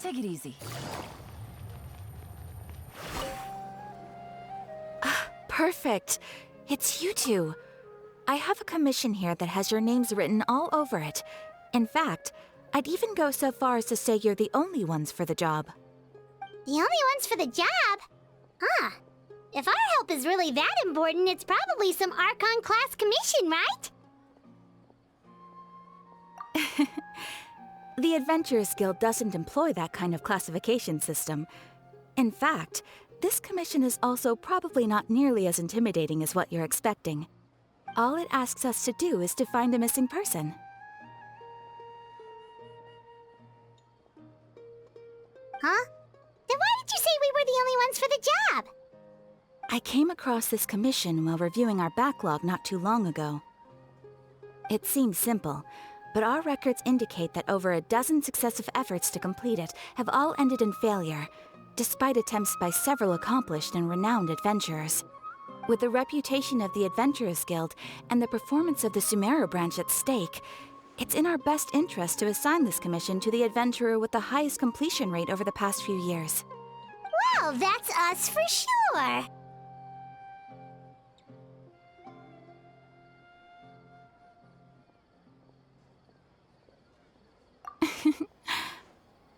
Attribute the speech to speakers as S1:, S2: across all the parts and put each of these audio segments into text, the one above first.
S1: Take it easy.
S2: Perfect. It's you two. I have a commission here that has your names written all over it. In fact, I'd even go so far as to say you're the only ones for the job.
S3: The only ones for the job? Huh. If our help is really that important, it's probably some Archon class commission, right?
S2: The Adventurers Guild doesn't employ that kind of classification system. In fact, this commission is also probably not nearly as intimidating as what you're expecting. All it asks us to do is to find a missing person.
S3: Huh? Then why did you say we were the only ones for the job?
S2: I came across this commission while reviewing our backlog not too long ago. It seems simple, but our records indicate that over a dozen successive efforts to complete it have all ended in failure, despite attempts by several accomplished and renowned adventurers. With the reputation of the Adventurers Guild and the performance of the Sumeru branch at stake, it's in our best interest to assign this commission to the adventurer with the highest completion rate over the past few years.
S3: Well, that's us for sure.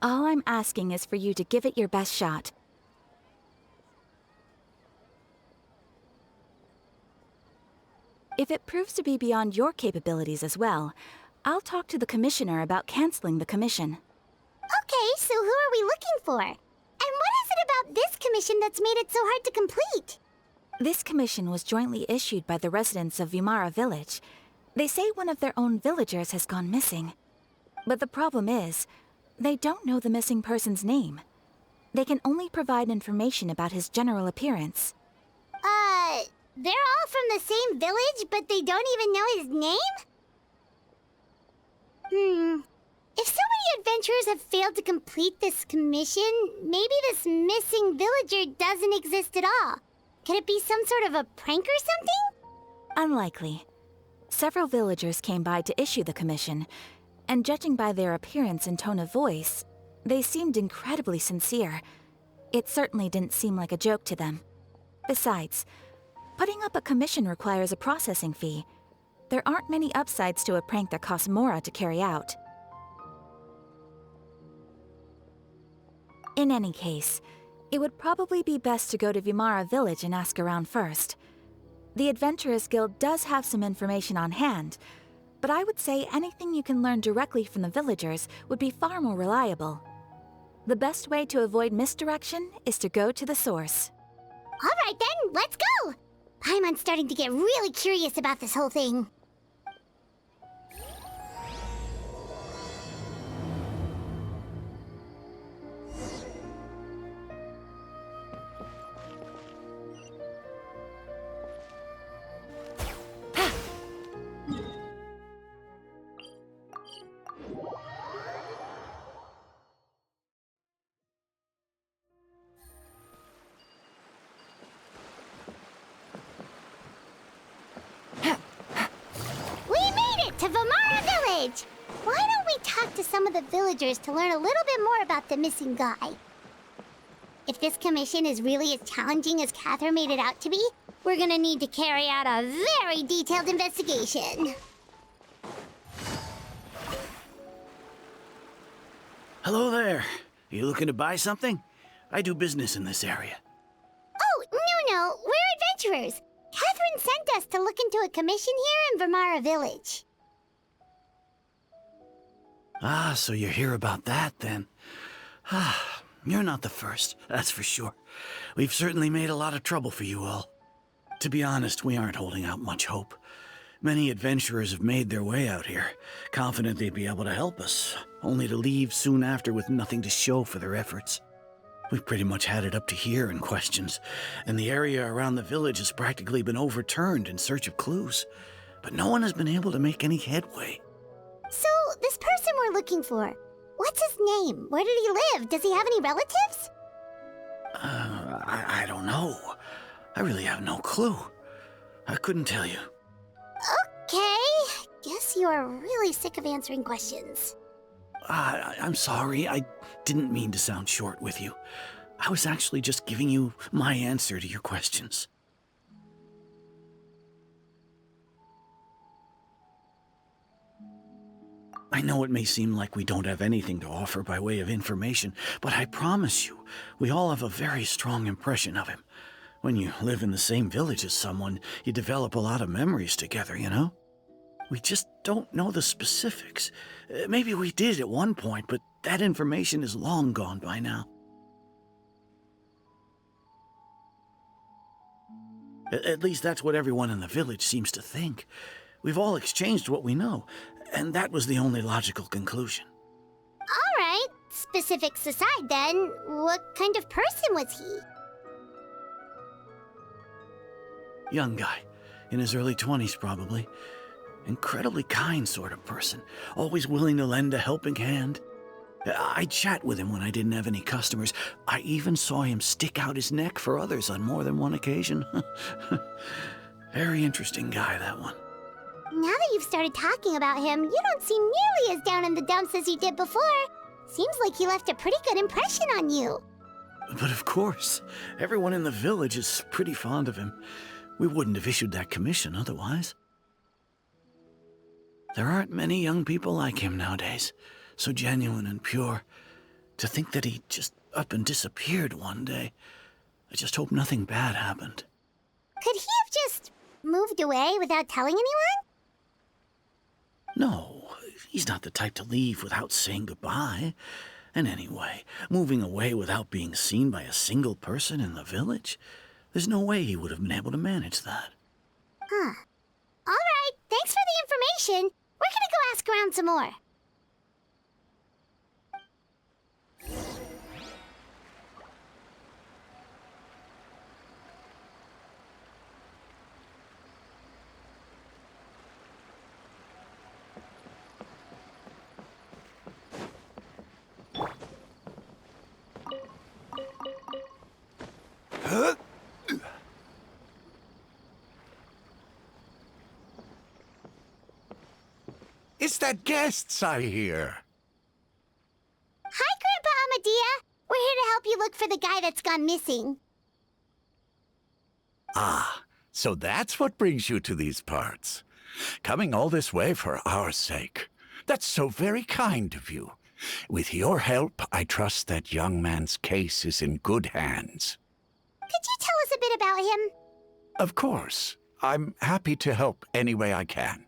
S2: All I'm asking is for you to give it your best shot. If it proves to be beyond your capabilities as well, I'll talk to the commissioner about canceling the commission.
S3: Okay, so who are we looking for? And what is it about this commission that's made it so hard to complete?
S2: This commission was jointly issued by the residents of Vimara Village. They say one of their own villagers has gone missing. But the problem is, they don't know the missing person's name. They can only provide information about his general appearance.
S3: They're all from the same village, but they don't even know his name? If so many adventurers have failed to complete this commission, maybe this missing villager doesn't exist at all. Could it be some sort of a prank or something?
S2: Unlikely. Several villagers came by to issue the commission, and judging by their appearance and tone of voice, they seemed incredibly sincere. It certainly didn't seem like a joke to them. Besides, putting up a commission requires a processing fee. There aren't many upsides to a prank that costs Mora to carry out. In any case, it would probably be best to go to Vimara Village and ask around first. The Adventurers Guild does have some information on hand, but I would say anything you can learn directly from the villagers would be far more reliable. The best way to avoid misdirection is to go to the source.
S3: All right then, let's go! Paimon's starting to get really curious about this whole thing. To Vimara Village! Why don't we talk to some of the villagers to learn a little bit more about the missing guy? If this commission is really as challenging as Catherine made it out to be, we're gonna need to carry out a very detailed investigation.
S4: Hello there. You looking to buy something? I do business in this area.
S3: Oh, no, we're adventurers. Catherine sent us to look into a commission here in Vimara Village.
S4: Ah, so you're here about that, then. Ah, you're not the first, that's for sure. We've certainly made a lot of trouble for you all. To be honest, we aren't holding out much hope. Many adventurers have made their way out here, confident they'd be able to help us, only to leave soon after with nothing to show for their efforts. We've pretty much had it up to here in questions, and the area around the village has practically been overturned in search of clues, but no one has been able to make any headway.
S3: So, this person we're looking for, what's his name? Where did he live? Does he have any relatives?
S4: I don't know. I really have no clue. I couldn't tell you.
S3: Okay, guess you are really sick of answering questions.
S4: I'm sorry. I didn't mean to sound short with you. I was actually just giving you my answer to your questions. I know it may seem like we don't have anything to offer by way of information, but I promise you, we all have a very strong impression of him. When you live in the same village as someone, you develop a lot of memories together, you know? We just don't know the specifics. Maybe we did at one point, but that information is long gone by now. At least that's what everyone in the village seems to think. We've all exchanged what we know, and that was the only logical conclusion.
S3: All right, specifics aside then, what kind of person was he?
S4: Young guy, in his early 20s probably. Incredibly kind sort of person, always willing to lend a helping hand. I'd chat with him when I didn't have any customers. I even saw him stick out his neck for others on more than one occasion. Very interesting guy, that one.
S3: Now that you've started talking about him, you don't seem nearly as down in the dumps as you did before. Seems like he left a pretty good impression on you.
S4: But of course, everyone in the village is pretty fond of him. We wouldn't have issued that commission otherwise. There aren't many young people like him nowadays, so genuine and pure. To think that he just up and disappeared one day. I just hope nothing bad happened.
S3: Could he have just moved away without telling anyone?
S4: No, he's not the type to leave without saying goodbye. And anyway, moving away without being seen by a single person in the village? There's no way he would have been able to manage that.
S3: Huh. All right, thanks for the information. We're gonna go ask around some more.
S1: It's the guests I hear.
S3: Hi, Grandpa Amadea. We're here to help you look for the guy that's gone missing.
S1: Ah, so that's what brings you to these parts. Coming all this way for our sake. That's so very kind of you. With your help, I trust that young man's case is in good hands.
S3: Could you tell us a bit about him?
S1: Of course. I'm happy to help any way I can.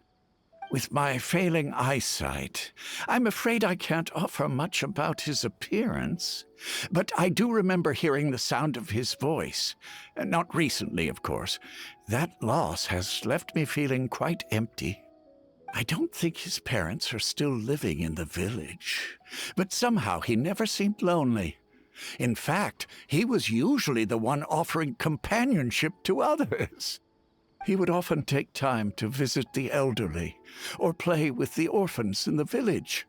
S1: With my failing eyesight, I'm afraid I can't offer much about his appearance. But I do remember hearing the sound of his voice. Not recently, of course. That loss has left me feeling quite empty. I don't think his parents are still living in the village. But somehow he never seemed lonely. In fact, he was usually the one offering companionship to others. He would often take time to visit the elderly or play with the orphans in the village.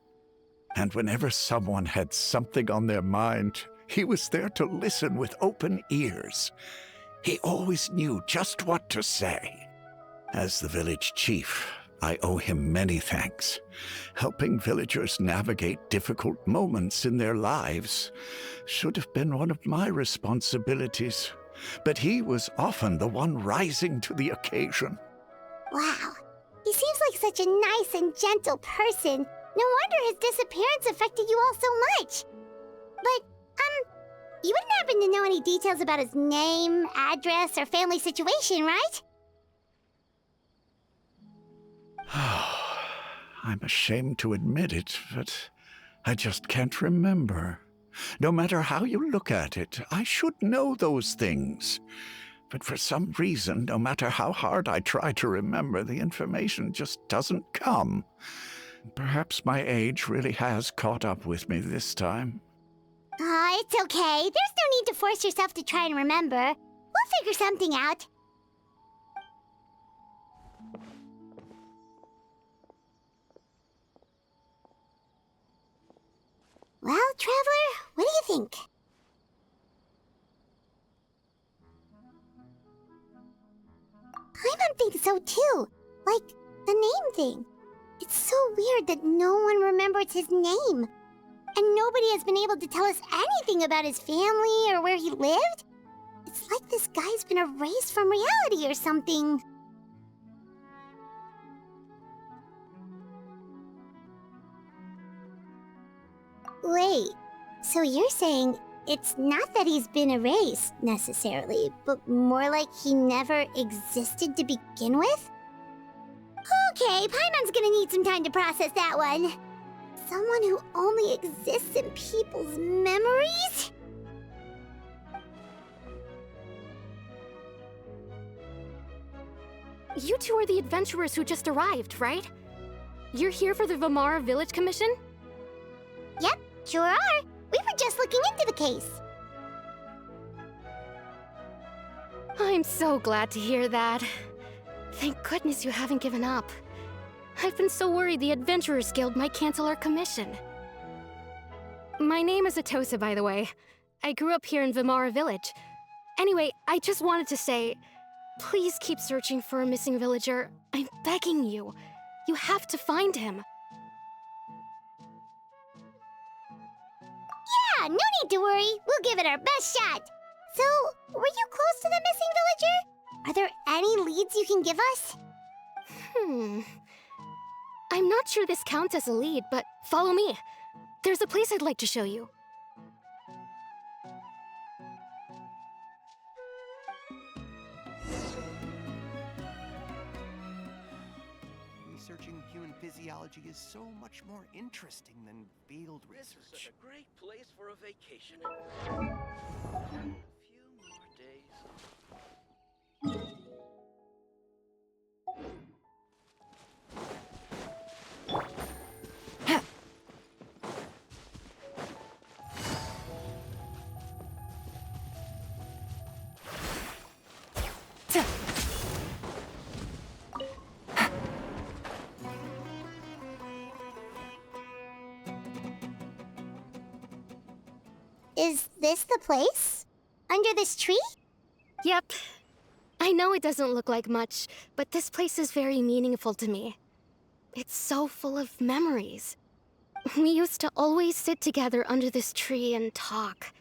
S1: And whenever someone had something on their mind, he was there to listen with open ears. He always knew just what to say. As the village chief, I owe him many thanks. Helping villagers navigate difficult moments in their lives should have been one of my responsibilities. But he was often the one rising to the occasion.
S3: Wow. He seems like such a nice and gentle person. No wonder his disappearance affected you all so much. But, you wouldn't happen to know any details about his name, address, or family situation, right?
S1: I'm ashamed to admit it, but I just can't remember. No matter how you look at it, I should know those things. But for some reason, no matter how hard I try to remember, the information just doesn't come. Perhaps my age really has caught up with me this time.
S3: It's okay. There's no need to force yourself to try and remember. We'll figure something out. Well, Traveler, what do you think? I don't think so too. Like, the name thing. It's so weird that no one remembers his name. And nobody has been able to tell us anything about his family or where he lived. It's like this guy's been erased from reality or something. Wait, so you're saying it's not that he's been erased, necessarily, but more like he never existed to begin with? Okay, Paimon's gonna need some time to process that one. Someone who only exists in people's memories?
S5: You two are the adventurers who just arrived, right? You're here for the Vamara Village Commission?
S3: Yep, sure are. We were just looking into the case.
S5: I'm so glad to hear that. Thank goodness you haven't given up. I've been so worried the Adventurers Guild might cancel our commission. My name is Atosa, by the way. I grew up here in Vamara Village. Anyway, I just wanted to say, please keep searching for a missing villager. I'm begging you. You have to find him.
S3: Yeah, no need to worry. We'll give it our best shot. So, were you close to the missing villager? Are there any leads you can give us?
S5: I'm not sure this counts as a lead, but follow me. There's a place I'd like to show you.
S6: Researching human physiology is so much more interesting than field
S7: This
S6: research.
S7: is such a great place for a vacation. A few more days.
S3: Is this the place? Under this tree?
S5: Yep. I know it doesn't look like much, but this place is very meaningful to me. It's so full of memories. We used to always sit together under this tree and talk.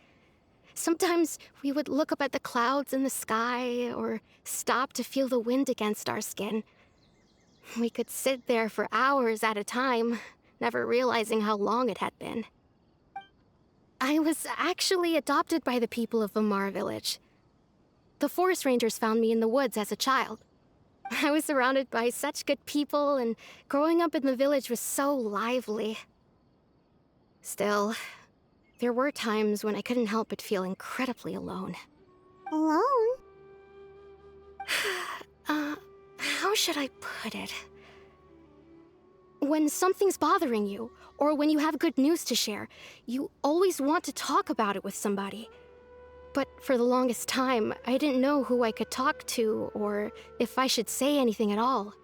S5: Sometimes we would look up at the clouds in the sky, or stop to feel the wind against our skin. We could sit there for hours at a time, never realizing how long it had been. I was actually adopted by the people of Vamara Village. The forest rangers found me in the woods as a child. I was surrounded by such good people, and growing up in the village was so lively. Still, there were times when I couldn't help but feel incredibly alone.
S3: Alone?
S5: How should I put it? When something's bothering you, or when you have good news to share, you always want to talk about it with somebody. But for the longest time, I didn't know who I could talk to, or if I should say anything at all.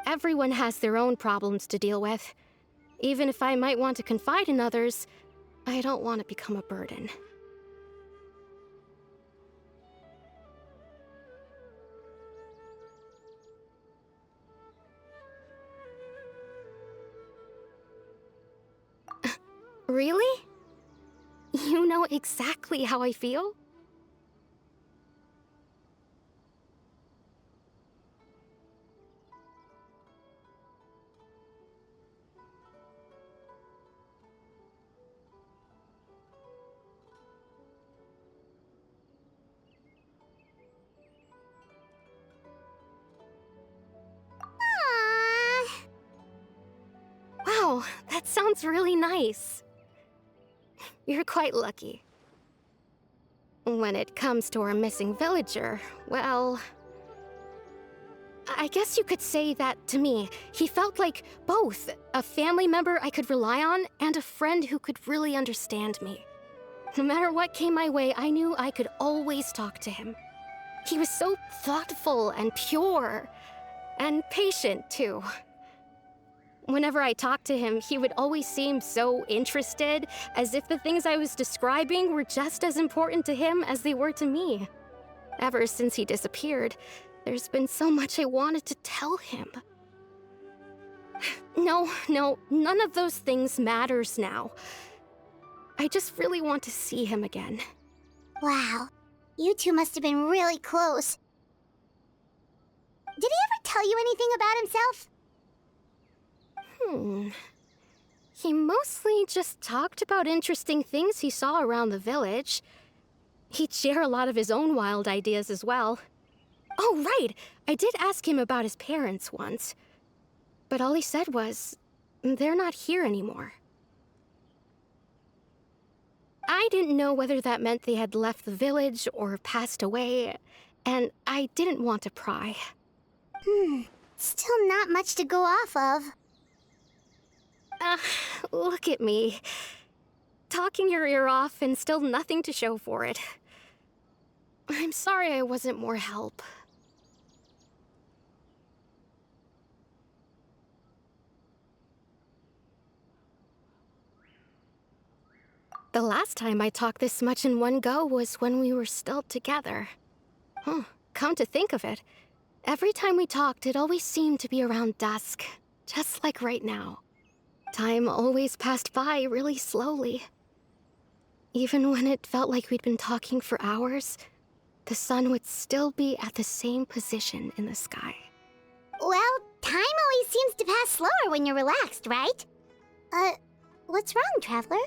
S5: Everyone has their own problems to deal with. Even if I might want to confide in others, I don't want to become a burden. Really? You know exactly how I feel?
S3: Aww.
S5: Wow, that sounds really nice. You're quite lucky. When it comes to our missing villager, well, I guess you could say that to me. He felt like both a family member I could rely on and a friend who could really understand me. No matter what came my way, I knew I could always talk to him. He was so thoughtful and pure, and patient too. Whenever I talked to him, he would always seem so interested, as if the things I was describing were just as important to him as they were to me. Ever since he disappeared, there's been so much I wanted to tell him. No, none of those things matters now. I just really want to see him again.
S3: Wow. You two must have been really close. Did he ever tell you anything about himself?
S5: He mostly just talked about interesting things he saw around the village. He'd share a lot of his own wild ideas as well. Oh, right! I did ask him about his parents once. But all he said was, they're not here anymore. I didn't know whether that meant they had left the village or passed away, and I didn't want to pry.
S3: Still not much to go off of.
S5: Look at me. Talking your ear off and still nothing to show for it. I'm sorry I wasn't more help. The last time I talked this much in one go was when we were still together. Come to think of it, every time we talked, it always seemed to be around dusk, just like right now. Time always passed by really slowly. Even when it felt like we'd been talking for hours, the sun would still be at the same position in the sky.
S3: Well, time always seems to pass slower when you're relaxed, right? What's wrong, Traveler?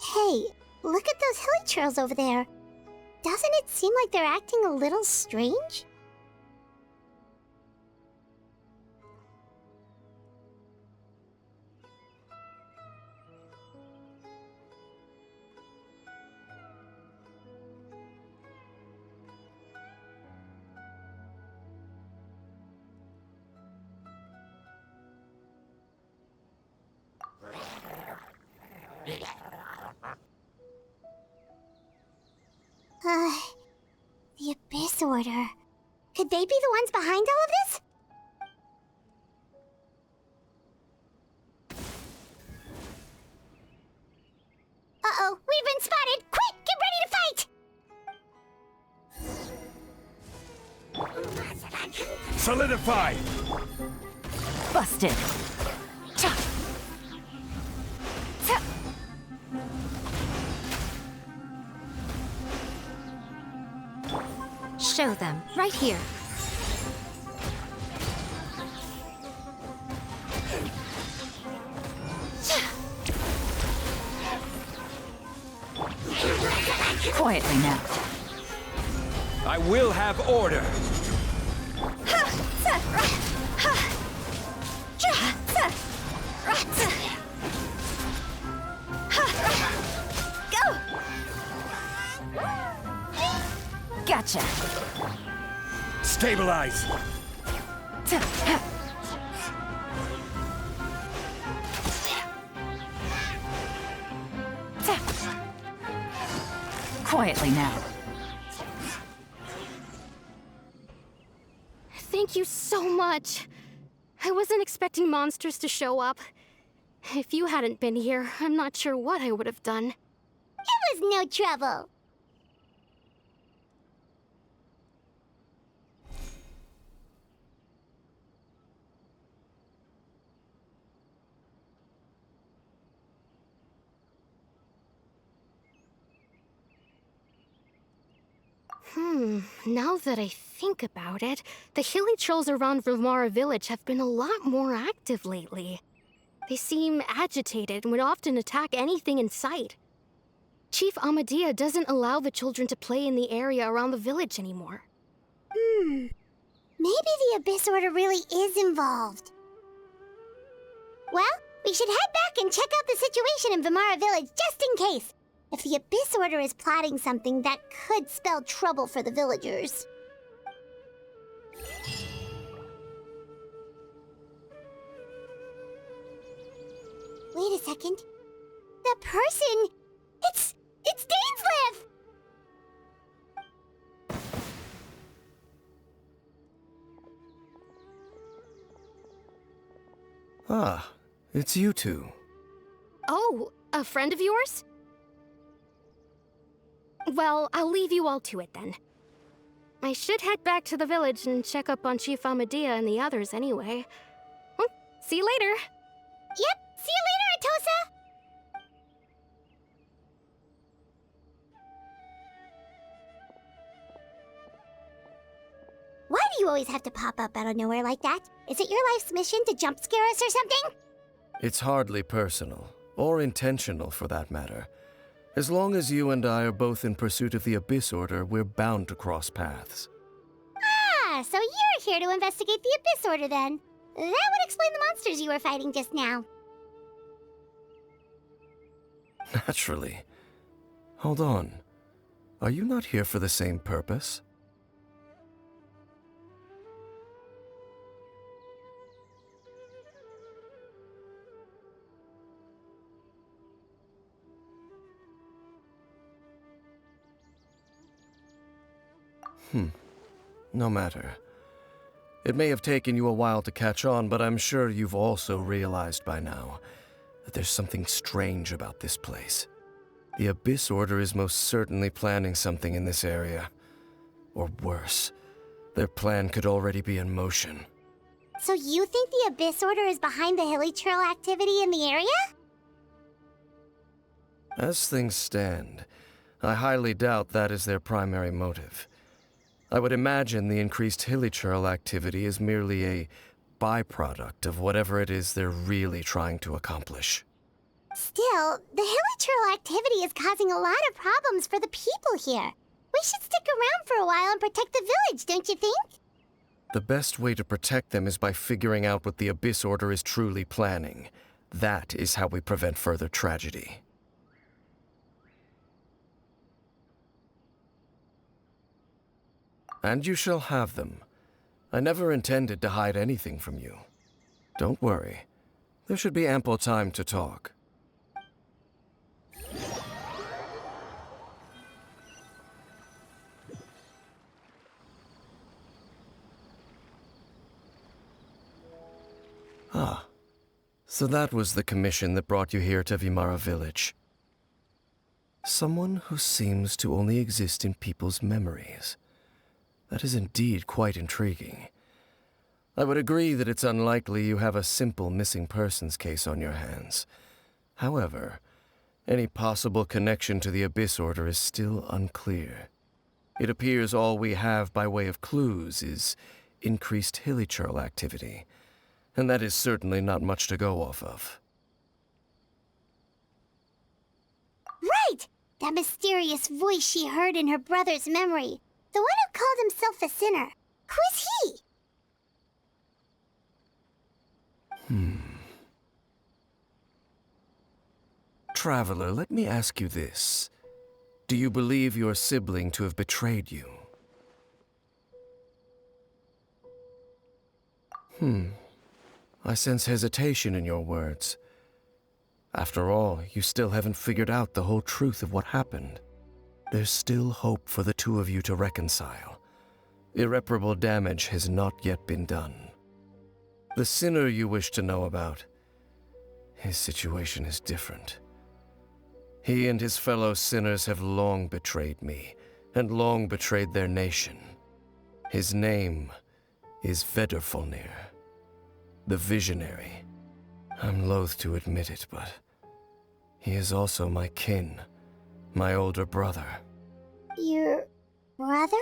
S3: Hey, look at those hilly trails over there. Doesn't it seem like they're acting a little strange? The Abyss Order. Could they be the ones behind all of this? Uh-oh, we've been spotted! Quick, get ready to fight!
S1: Solidify!
S2: Busted. Cha. Ta. Show them, right here. Quietly now.
S1: I will have order.
S2: Go! Gotcha.
S1: Stabilize.
S2: Quietly now.
S5: Thank you so much. I wasn't expecting monsters to show up. If you hadn't been here, I'm not sure what I would have done.
S3: It was no trouble.
S5: Now that I think about it, the hilly trolls around Vimara village have been a lot more active lately. They seem agitated and would often attack anything in sight. Chief Amadea doesn't allow the children to play in the area around the village anymore.
S3: Maybe the Abyss Order really is involved. Well, we should head back and check out the situation in Vimara village just in case. If the Abyss Order is plotting something that could spell trouble for the villagers. Wait a second. That person... It's Dainsleif!
S8: Ah, it's you two.
S5: Oh, a friend of yours? Well, I'll leave you all to it then. I should head back to the village and check up on Chief Amadea and the others anyway. Well, see you later.
S3: Yep, see you later, Atosa! Why do you always have to pop up out of nowhere like that? Is it your life's mission to jump scare us or something?
S8: It's hardly personal, or intentional for that matter. As long as you and I are both in pursuit of the Abyss Order, we're bound to cross paths.
S3: Ah, so you're here to investigate the Abyss Order then. That would explain the monsters you were fighting just now.
S8: Naturally. Hold on. Are you not here for the same purpose? No matter. It may have taken you a while to catch on, but I'm sure you've also realized by now that there's something strange about this place. The Abyss Order is most certainly planning something in this area. Or worse, their plan could already be in motion.
S3: So you think the Abyss Order is behind the hilly trail activity in the area?
S8: As things stand, I highly doubt that is their primary motive. I would imagine the increased hilichurl activity is merely a byproduct of whatever it is they're really trying to accomplish.
S3: Still, the hilichurl activity is causing a lot of problems for the people here. We should stick around for a while and protect the village, don't you think?
S8: The best way to protect them is by figuring out what the Abyss Order is truly planning. That is how we prevent further tragedy. And you shall have them. I never intended to hide anything from you. Don't worry. There should be ample time to talk. Ah. So that was the commission that brought you here to Vimara Village. Someone who seems to only exist in people's memories. That is indeed quite intriguing. I would agree that it's unlikely you have a simple missing persons case on your hands. However, any possible connection to the Abyss Order is still unclear. It appears all we have by way of clues is increased hilichurl activity, and that is certainly not much to go off of.
S3: Right! That mysterious voice she heard in her brother's memory. The one who called himself a sinner. Who is he?
S8: Traveler, let me ask you this. Do you believe your sibling to have betrayed you? I sense hesitation in your words. After all, you still haven't figured out the whole truth of what happened. There's still hope for the two of you to reconcile. Irreparable damage has not yet been done. The sinner you wish to know about, his situation is different. He and his fellow sinners have long betrayed me, and long betrayed their nation. His name is Vedrfolnir, the Visionary. I'm loath to admit it, but he is also my kin. My older brother.
S3: Your brother?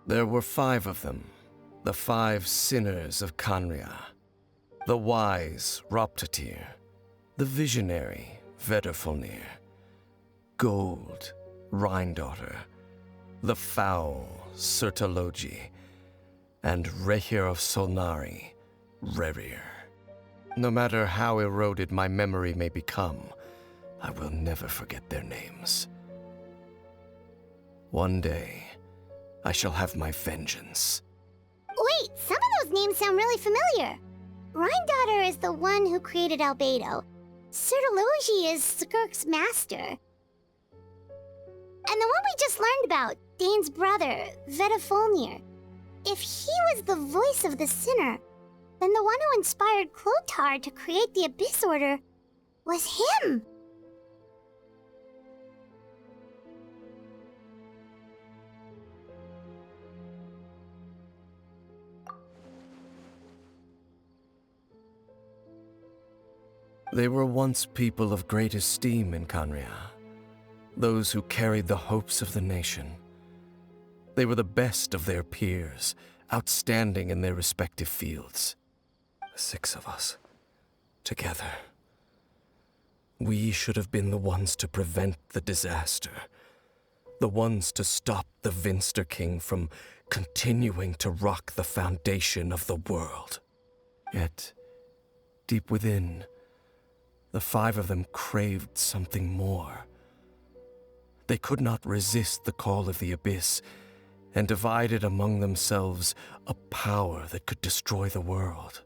S8: There were 5 of them, the 5 sinners of Kanria. The wise, Roptatir. The visionary, Vedrfolnir. Gold, Rhine-daughter. The foul, Sertologi. And Rehir of Solnari, Rerir. No matter how eroded my memory may become, I will never forget their names. One day, I shall have my vengeance.
S3: Wait, some of those names sound really familiar. Rhine-daughter is the one who created Albedo. Sertologi is Skirk's master. And the one we just learned about, Dane's brother, Vedafulnir. If he was the voice of the sinner, then the one who inspired Clothar to create the Abyss Order was him.
S8: They were once people of great esteem in Khaenri'ah, those who carried the hopes of the nation. They were the best of their peers, outstanding in their respective fields. The 6 of us, together. We should have been the ones to prevent the disaster, the ones to stop the Vinster King from continuing to rock the foundation of the world. Yet, deep within, the 5 of them craved something more. They could not resist the call of the Abyss, and divided among themselves a power that could destroy the world.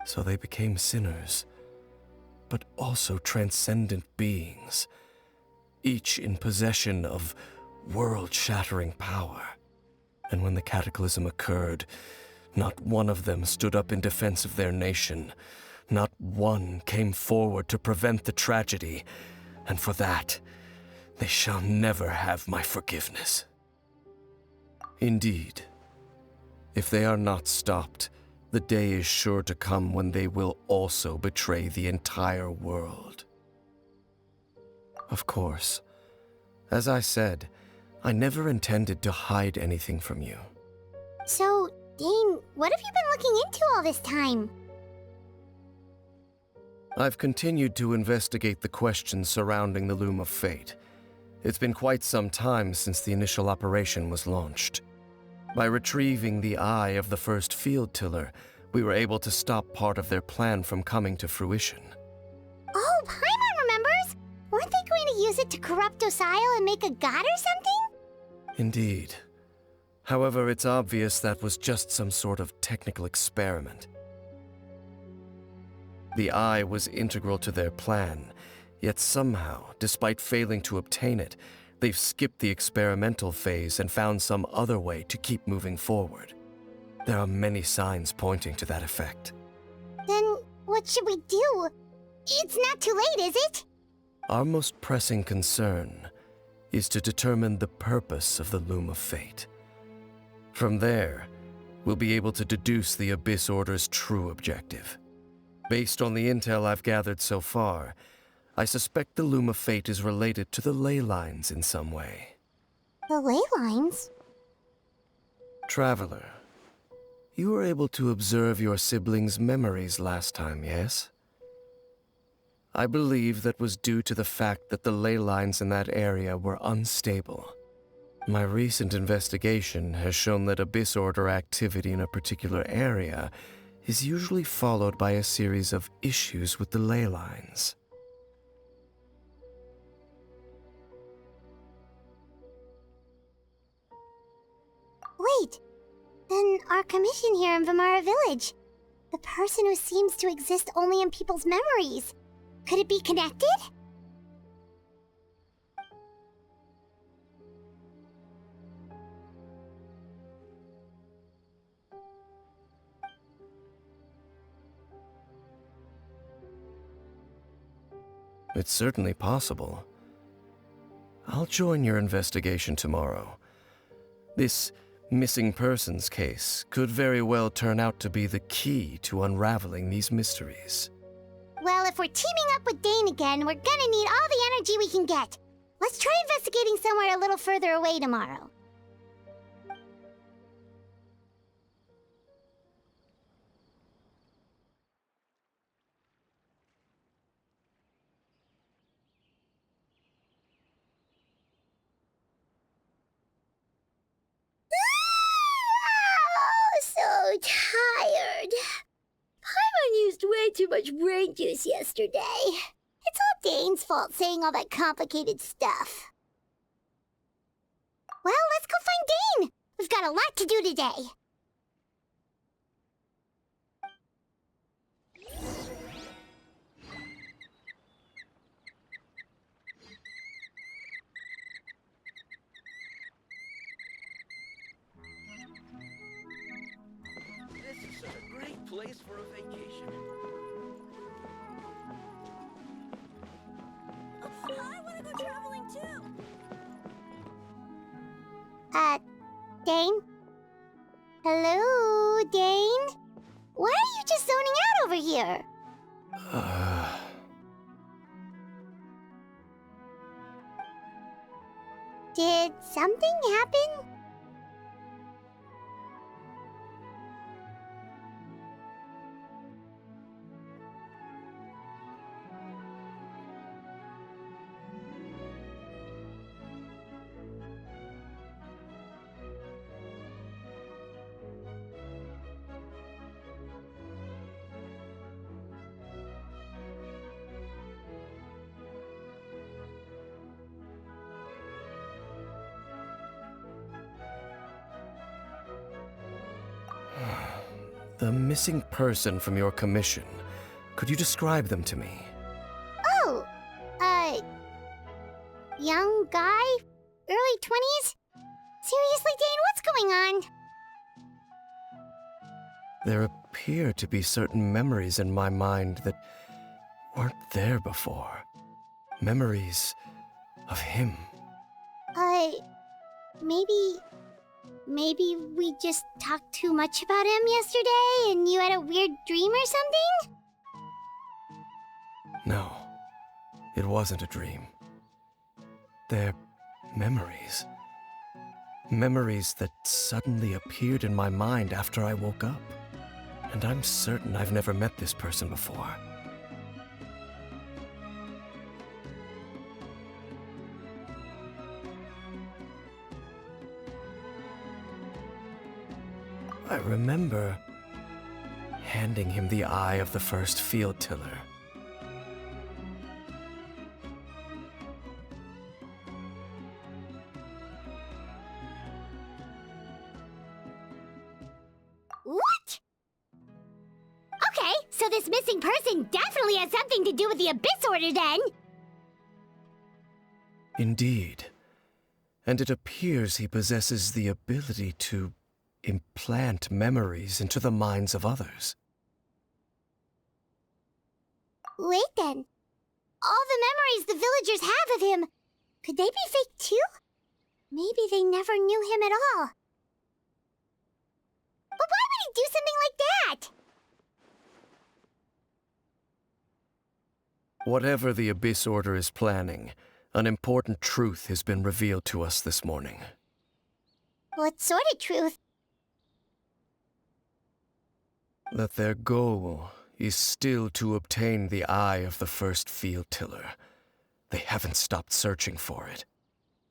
S8: So they became sinners, but also transcendent beings, each in possession of world-shattering power. And when the cataclysm occurred, not one of them stood up in defense of their nation. Not one came forward to prevent the tragedy, and for that, they shall never have my forgiveness. Indeed, if they are not stopped, the day is sure to come when they will also betray the entire world. Of course, as I said, I never intended to hide anything from you.
S3: So, Dane, what have you been looking into all this time?
S8: I've continued to investigate the questions surrounding the Loom of Fate. It's been quite some time since the initial operation was launched. By retrieving the eye of the first field tiller, we were able to stop part of their plan from coming to fruition.
S3: Oh, Paimon remembers! Weren't they going to use it to corrupt Osial and make a god or something?
S8: Indeed. However, it's obvious that was just some sort of technical experiment. The eye was integral to their plan, yet somehow, despite failing to obtain it, they've skipped the experimental phase and found some other way to keep moving forward. There are many signs pointing to that effect.
S3: Then what should we do? It's not too late, is it?
S8: Our most pressing concern is to determine the purpose of the Loom of Fate. From there, we'll be able to deduce the Abyss Order's true objective. Based on the intel I've gathered so far, I suspect the Loom of Fate is related to the ley lines in some way.
S3: The ley lines?
S8: Traveler, you were able to observe your siblings' memories last time, yes? I believe that was due to the fact that the ley lines in that area were unstable. My recent investigation has shown that Abyss Order activity in a particular area is usually followed by a series of issues with the ley lines.
S3: Wait, then our commission here in Vimara Village, the person who seems to exist only in people's memories, could it be connected?
S8: It's certainly possible. I'll join your investigation tomorrow. This missing persons case could very well turn out to be the key to unraveling these mysteries.
S3: Well, if we're teaming up with Dane again, we're gonna need all the energy we can get. Let's try investigating somewhere a little further away tomorrow. So tired. Paimon used way too much brain juice yesterday. It's all Dane's fault saying all that complicated stuff. Well, let's go find Dane. We've got a lot to do today.
S7: place for a vacation.
S2: I want to go traveling too!
S3: Dane? Hello, Dane? Why are you just zoning out over here? Did something happen?
S8: The missing person from your commission. Could you describe them to me?
S3: Oh, young guy? Early 20s? Seriously, Dane, what's going on?
S8: There appear to be certain memories in my mind that weren't there before. Memories of him.
S3: Maybe we just talked too much about him yesterday and you had a weird dream or something?
S8: No, it wasn't a dream. They're memories. Memories that suddenly appeared in my mind after I woke up. And I'm certain I've never met this person before. I remember handing him the eye of the first field tiller.
S3: What? Okay, so this missing person definitely has something to do with the Abyss Order then!
S8: Indeed. And it appears he possesses the ability to implant memories into the minds of others.
S3: Wait then. All the memories the villagers have of him, could they be fake too? Maybe they never knew him at all. But why would he do something like that?
S8: Whatever the Abyss Order is planning, an important truth has been revealed to us this morning.
S3: What sort of truth?
S8: That their goal is still to obtain the eye of the first field tiller. They haven't stopped searching for it.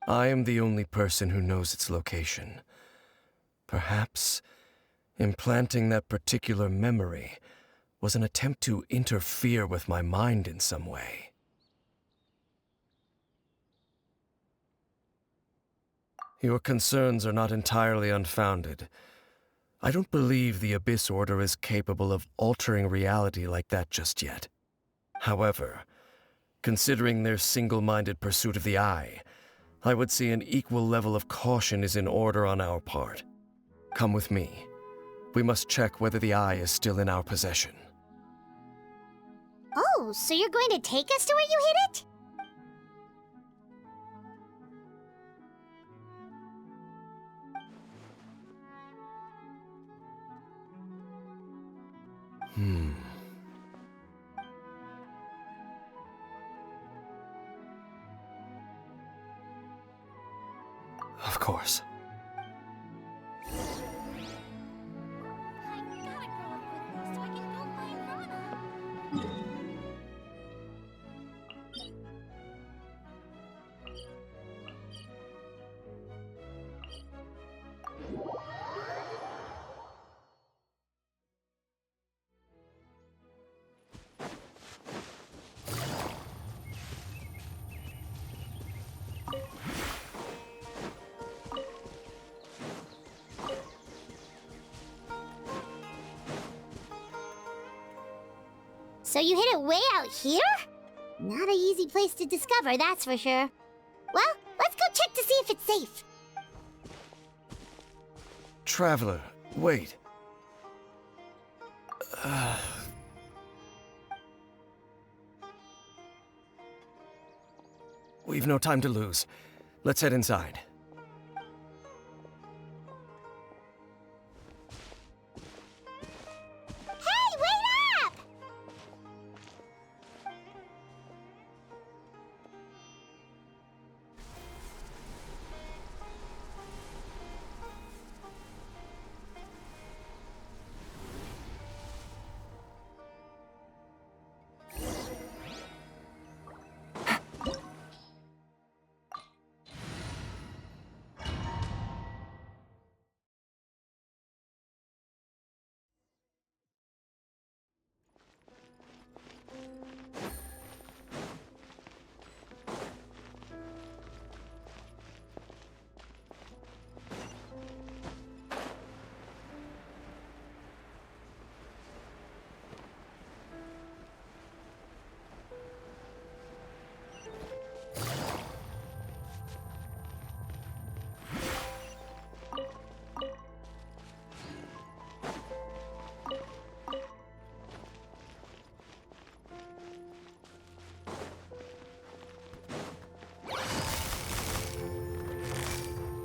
S8: I am the only person who knows its location. Perhaps implanting that particular memory was an attempt to interfere with my mind in some way. Your concerns are not entirely unfounded. I don't believe the Abyss Order is capable of altering reality like that just yet. However, considering their single-minded pursuit of the Eye, I would say an equal level of caution is in order on our part. Come with me. We must check whether the Eye is still in our possession.
S3: Oh, so you're going to take us to where you hid it?
S8: Of course.
S3: I gotta grow up quickly so I can go find Rana. So you hid it way out here? Not an easy place to discover, that's for sure. Well, let's go check to see if it's safe.
S8: Traveler, wait. We've no time to lose. Let's head inside.
S3: Hey, wait up!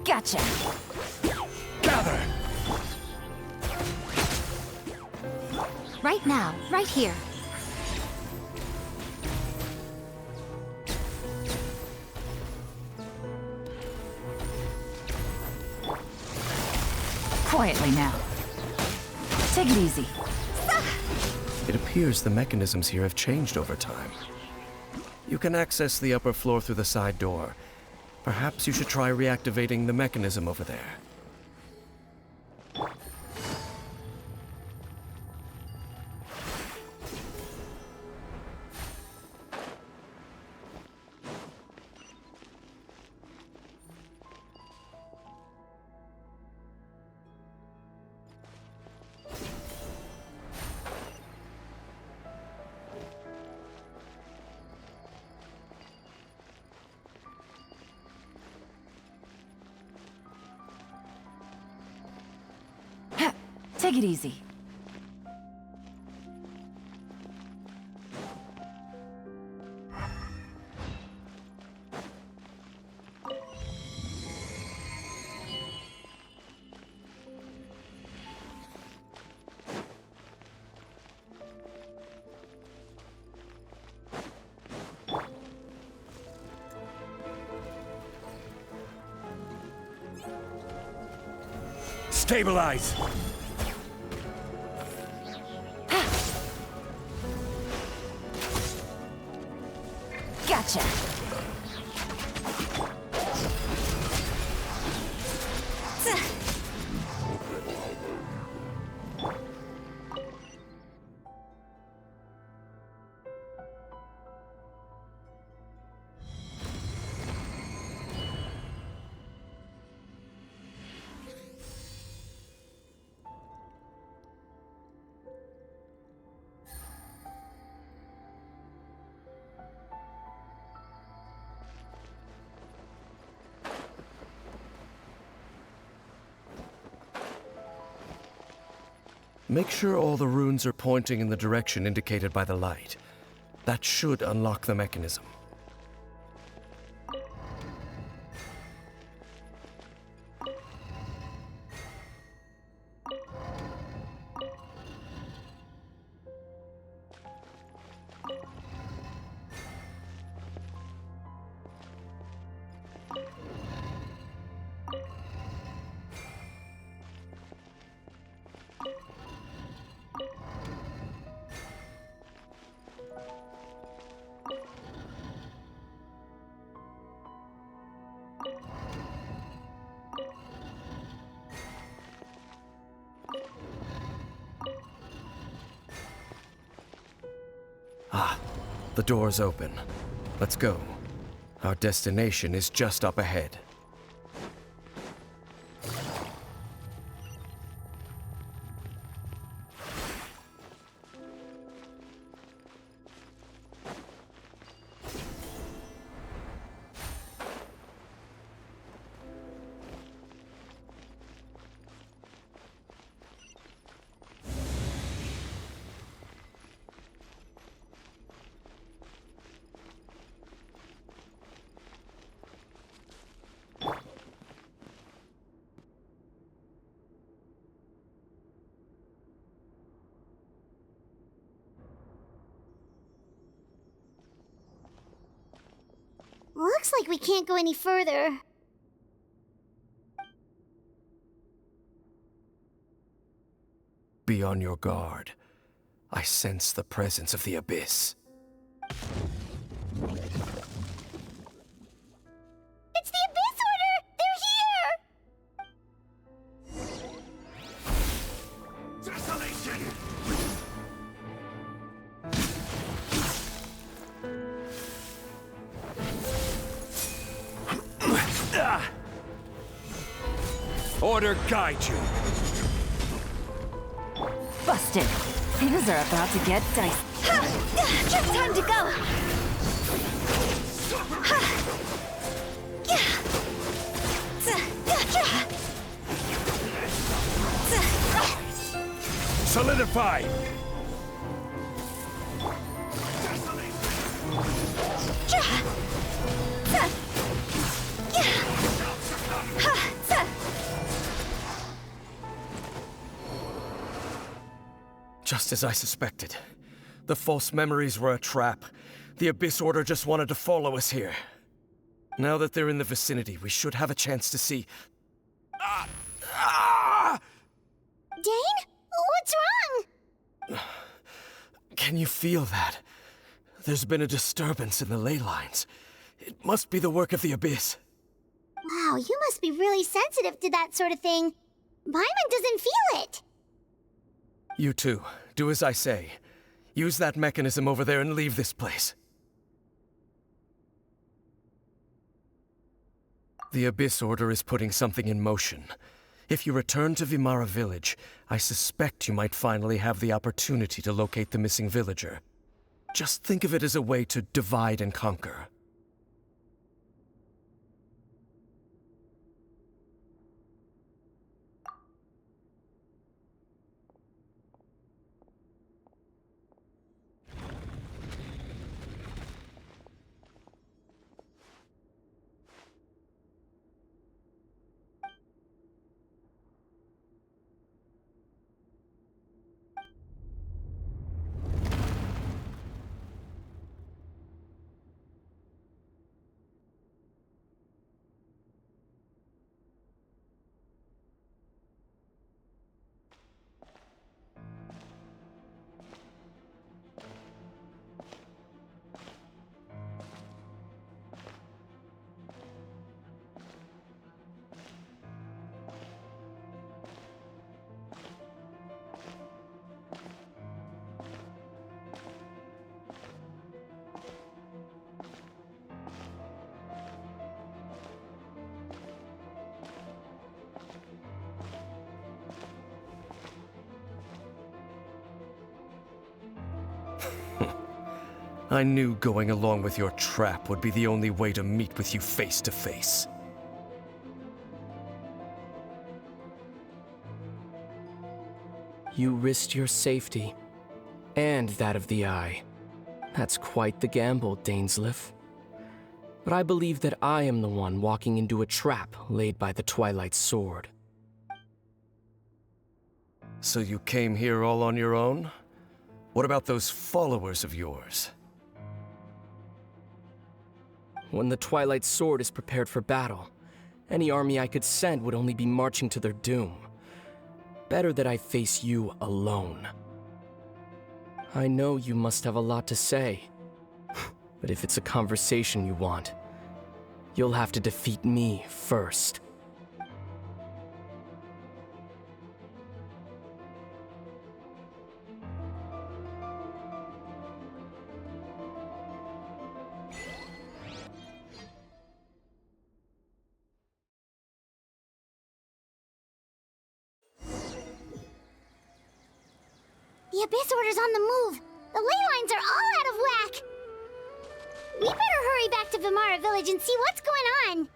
S9: Gotcha!
S1: Gather!
S5: Right now, right here.
S9: Quietly now. Take it easy.
S8: It appears the mechanisms here have changed over time. You can access the upper floor through the side door. Perhaps you should try reactivating the mechanism over there.
S9: Take it easy.
S1: Stabilize!
S9: Gotcha!
S8: Make sure all the runes are pointing in the direction indicated by the light. That should unlock the mechanism. Ah, the door's open. Let's go. Our destination is just up ahead.
S3: Looks like we can't go any further.
S8: Be on your guard. I sense the presence of the Abyss.
S3: It's the Abyss Order! They're here!
S1: Desolation! Order guide you.
S9: Busted. Things are about to get dicey.
S2: Just time to go!
S1: Solidify!
S8: Just as I suspected. The false memories were a trap. The Abyss Order just wanted to follow us here. Now that they're in the vicinity, we should have a chance to see...
S3: Dane? What's wrong?
S8: Can you feel that? There's been a disturbance in the ley lines. It must be the work of the Abyss.
S3: Wow, you must be really sensitive to that sort of thing. Paimon doesn't feel it.
S8: You too. Do as I say. Use that mechanism over there and leave this place. The Abyss Order is putting something in motion. If you return to Vimara Village, I suspect you might finally have the opportunity to locate the missing villager. Just think of it as a way to divide and conquer. I knew going along with your trap would be the only way to meet with you face to face.
S10: You risked your safety, and that of the Eye. That's quite the gamble, Dainsleif. But I believe that I am the one walking into a trap laid by the Twilight Sword.
S8: So you came here all on your own? What about those followers of yours?
S10: When the Twilight Sword is prepared for battle, any army I could send would only be marching to their doom. Better that I face you alone. I know you must have a lot to say, but if it's a conversation you want, you'll have to defeat me first.
S3: The Abyss Order's on the move. The ley lines are all out of whack. We better hurry back to Vimara Village and see what's going on.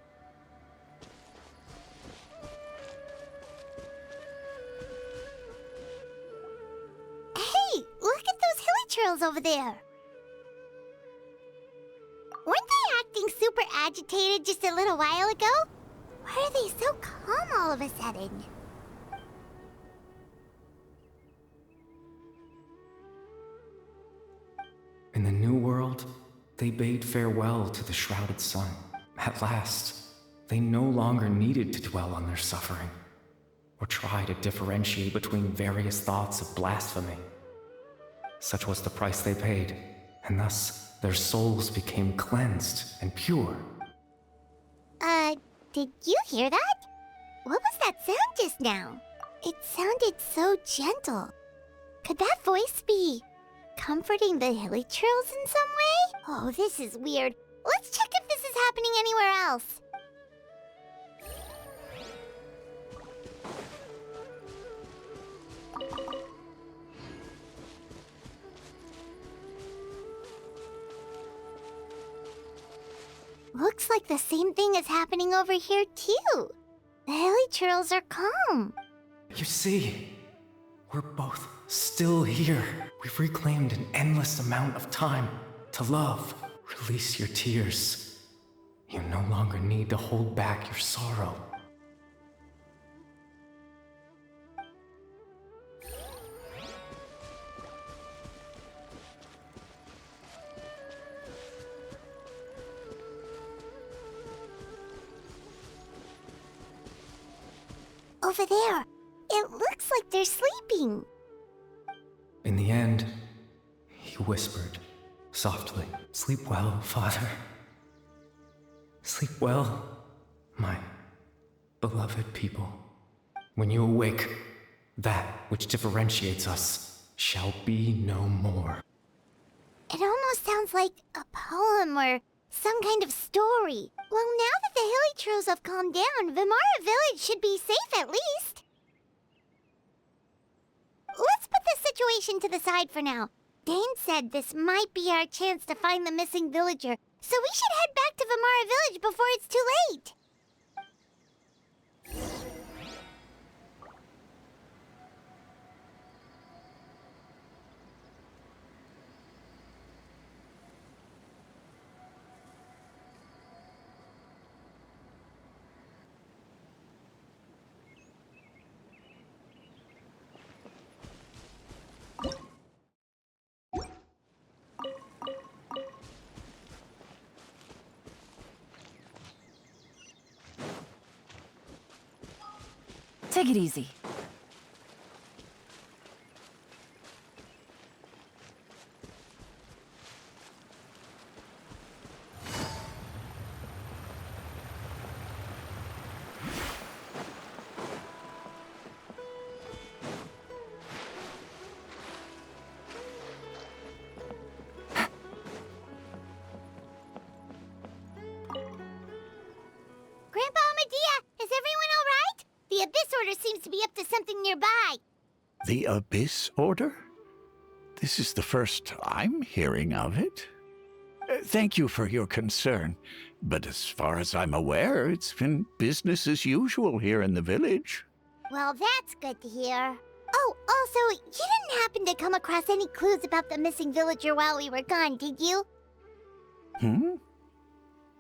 S3: Hey, look at those hilly trails over there. Weren't they acting super agitated just a little while ago? Why are they so calm all of a sudden?
S10: In the new world,
S11: They bade farewell to the shrouded sun. At last, they no longer needed to dwell on their suffering, or try to differentiate between various thoughts of blasphemy. Such was the price they paid, and thus their souls became cleansed and pure.
S3: Did you hear that? What was that sound just now? It sounded so gentle. Could that voice be comforting the hilichurls in some way? Oh, this is weird. Let's check if this is happening anywhere else. Looks like the same thing is happening over here too. The hilichurls are calm.
S11: You see, we're both still here. We've reclaimed an endless amount of time to love. Release your tears. You no longer need to hold back your sorrow.
S3: Over there. It looks like they're sleeping.
S11: In the end, he whispered, softly, "Sleep well, Father. Sleep well, my beloved people. When you awake, that which differentiates us shall be no more."
S3: It almost sounds like a poem or some kind of story. Well, now that the hilichurls have calmed down, Vimara Village should be safe at least. Let's put this situation to the side for now. Dane said this might be our chance to find the missing villager, so we should head back to Vimara Village before it's too late.
S9: Take it easy.
S3: Grandpa Amadea, is everyone all right? The Abyss Order seems to be up to something nearby.
S1: The Abyss Order? This is the first I'm hearing of it. Thank you for your concern, but as far as I'm aware, it's been business as usual here in the village.
S3: Well, that's good to hear. Oh, also, you didn't happen to come across any clues about the missing villager while we were gone, did you?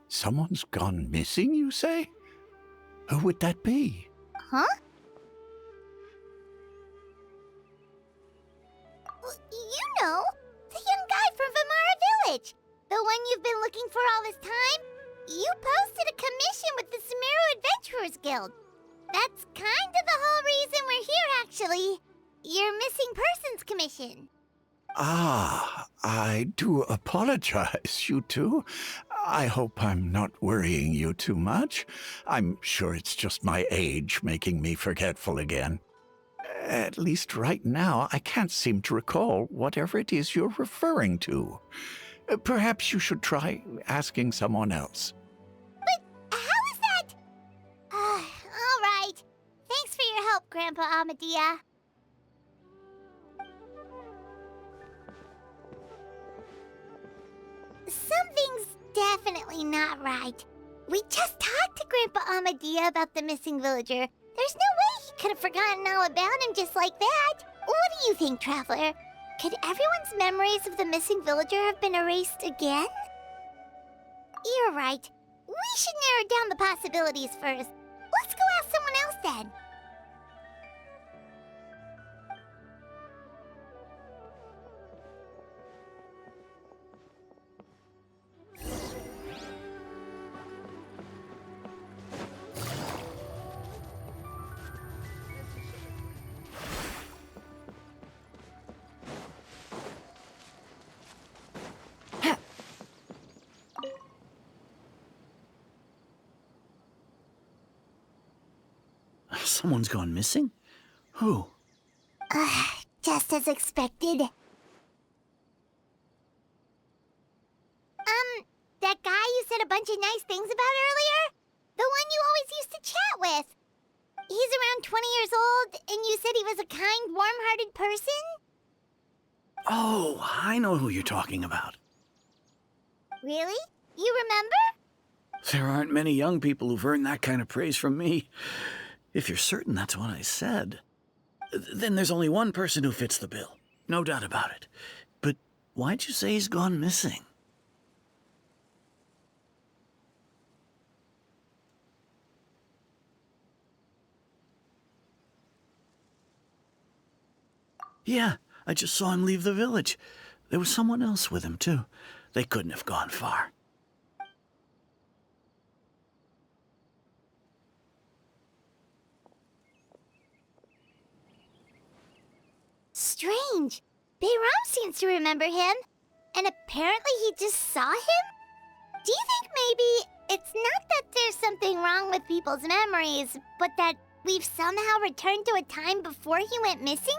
S1: Someone's gone missing, you say? Who would that be?
S3: Huh? You know, the young guy from Vimara Village. The one you've been looking for all this time. You posted a commission with the Sumeru Adventurers Guild. That's kind of the whole reason we're here, actually. Your missing persons commission.
S1: Ah, I do apologize, you two. I hope I'm not worrying you too much. I'm sure it's just my age making me forgetful again. At least right now, I can't seem to recall whatever it is you're referring to. Perhaps you should try asking someone else.
S3: But how is that? All right. Thanks for your help, Grandpa Amadea. Something's definitely not right. We just talked to Grandpa Amadea about the missing villager. There's no way he could have forgotten all about him just like that. What do you think, Traveler? Could everyone's memories of the missing villager have been erased again? You're right. We should narrow down the possibilities first. Let's go ask someone else then.
S4: Someone's gone missing? Who?
S3: Just as expected. That guy you said a bunch of nice things about earlier? The one you always used to chat with. He's around 20 years old, and you said he was a kind, warm-hearted person?
S4: Oh, I know who you're talking about.
S3: Really? You remember?
S4: There aren't many young people who've earned that kind of praise from me. If you're certain that's what I said, then there's only one person who fits the bill. No doubt about it. But why'd you say he's gone missing? Yeah, I just saw him leave the village. There was someone else with him, too. They couldn't have gone far.
S3: Strange. Bayram seems to remember him. And apparently he just saw him? Do you think maybe it's not that there's something wrong with people's memories, but that we've somehow returned to a time before he went missing?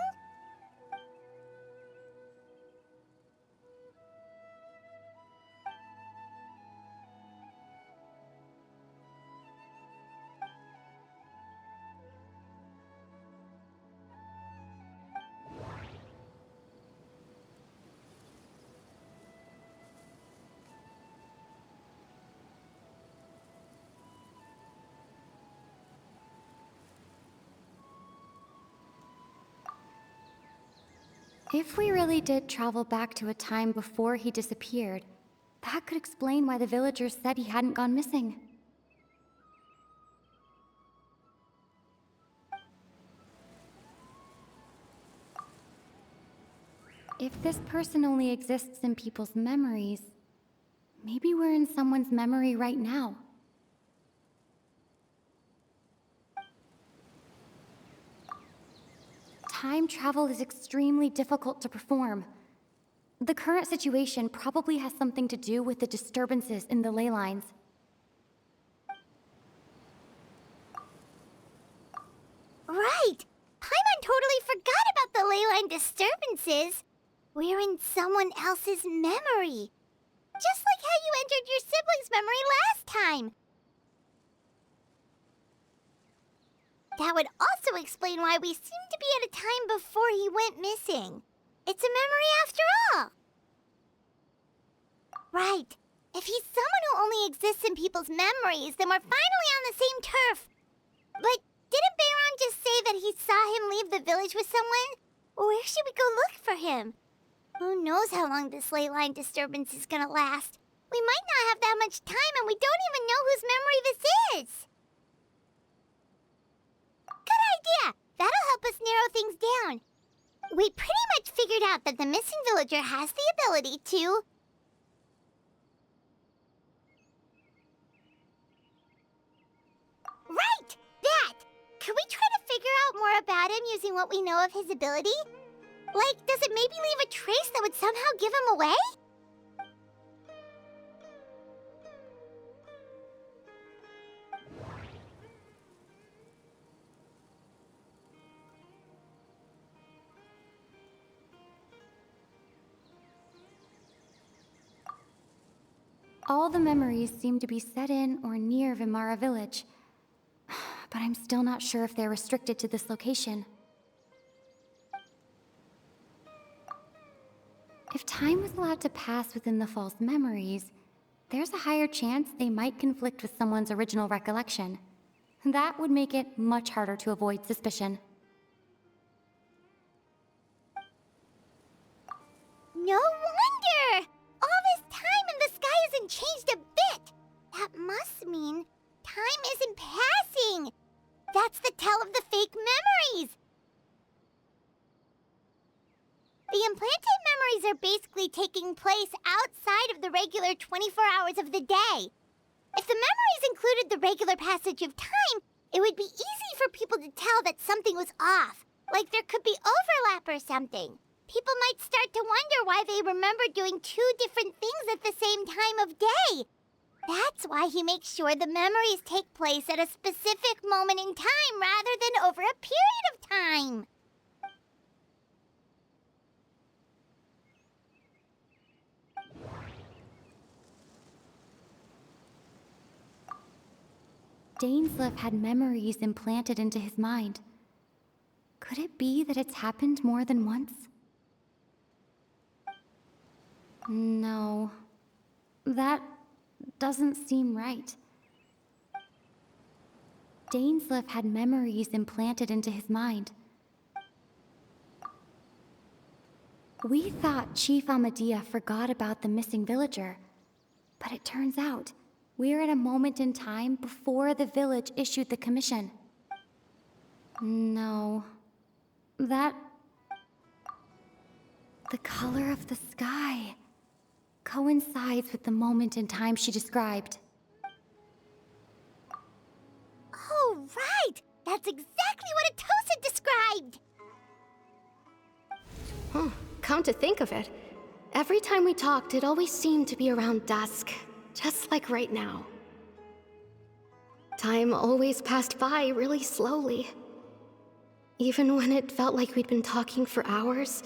S12: If we really did travel back to a time before he disappeared, that could explain why the villagers said he hadn't gone missing. If this person only exists in people's memories, maybe we're in someone's memory right now. Time travel is extremely difficult to perform. The current situation probably has something to do with the disturbances in the ley lines.
S3: Right! Paimon totally forgot about the ley line disturbances. We're in someone else's memory. Just like how you entered your sibling's memory last time. That would also explain why we seem to be at a time before he went missing. It's a memory after all. Right. If he's someone who only exists in people's memories, then we're finally on the same turf. But didn't Bayron just say that he saw him leave the village with someone? Where should we go look for him? Who knows how long this ley line disturbance is gonna last? We might not have that much time, and we don't even know whose memory this is. Good idea! That'll help us narrow things down. We pretty much figured out that the missing villager has the ability to... Right! That! Can we try to figure out more about him using what we know of his ability? Like, does it maybe leave a trace that would somehow give him away?
S12: All the memories seem to be set in or near Vimara village, but I'm still not sure if they're restricted to this location. If time was allowed to pass within the false memories, there's a higher chance they might conflict with someone's original recollection. That would make it much harder to avoid suspicion.
S3: No wonder! All this time and the sky hasn't changed a bit! That must mean time isn't passing! That's the tell of the fake memories! The implanted memories are basically taking place outside of the regular 24 hours of the day. If the memories included the regular passage of time, it would be easy for people to tell that something was off. Like there could be overlap or something. People might start to wonder why they remember doing two different things at the same time of day. That's why he makes sure the memories take place at a specific moment in time rather than over a period of time.
S12: Dainsleif had memories implanted into his mind. Could it be that it's happened more than once? No. That doesn't seem right. Dainsleif had memories implanted into his mind. We thought Chief Amadea forgot about the missing villager, but it turns out we're at a moment in time before the village issued the commission. No. That... The color of the sky coincides with the moment in time she described.
S3: Oh, right! That's exactly what Atosa described!
S5: Huh. Come to think of it, every time we talked, it always seemed to be around dusk, just like right now. Time always passed by really slowly. Even when it felt like we'd been talking for hours,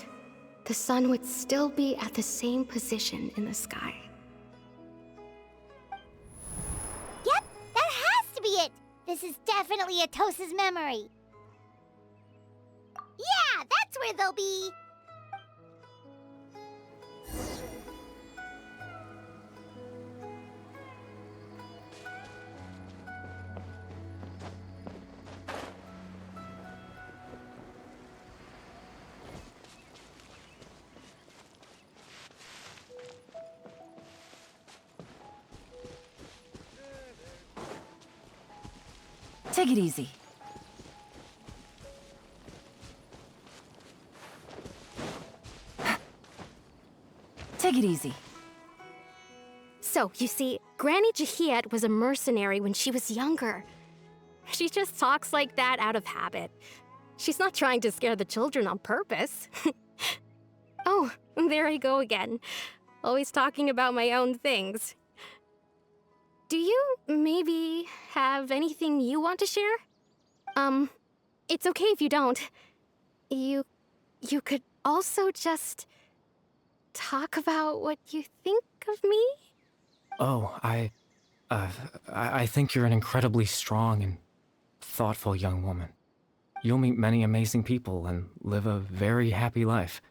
S5: the sun would still be at the same position in the sky.
S3: Yep, that has to be it! This is definitely Atosa's memory. Yeah, that's where they'll be!
S9: Take it easy. Take it easy.
S5: So, you see, Granny Jahiet was a mercenary when she was younger. She just talks like that out of habit. She's not trying to scare the children on purpose. Oh, there I go again. Always talking about my own things. Do you maybe have anything you want to share? It's okay if you don't. You could also just talk about what you think of me?
S11: Oh, I think you're an incredibly strong and thoughtful young woman. You'll meet many amazing people and live a very happy life.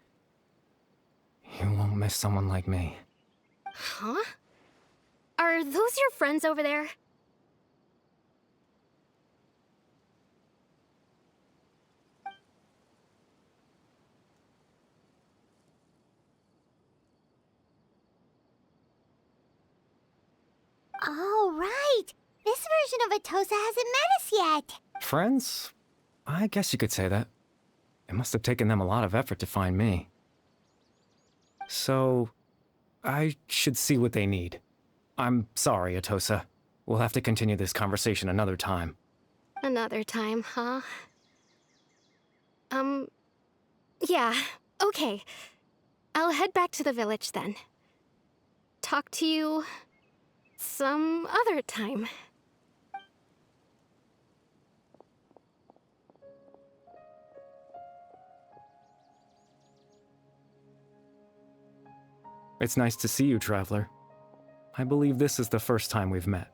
S11: You won't miss someone like me.
S5: Huh? Are those your friends over there?
S3: Oh, right! This version of Atosa hasn't met us yet!
S11: Friends? I guess you could say that. It must have taken them a lot of effort to find me. So, I should see what they need. I'm sorry, Atosa. We'll have to continue this conversation another time.
S5: Another time, huh? Yeah, okay. I'll head back to the village then. Talk to you some other time.
S11: It's nice to see you, Traveler. I believe this is the first time we've met.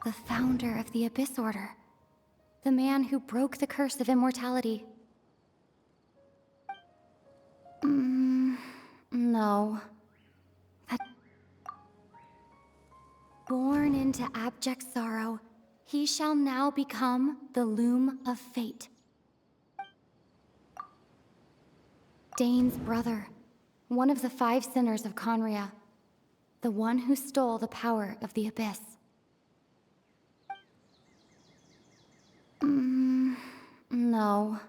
S12: The founder of the Abyss Order. The man who broke the curse of immortality. No. Born into abject sorrow, he shall now become the Loom of Fate. Dane's brother, one of the 5 sinners of Conria. The one who stole the power of the Abyss. No.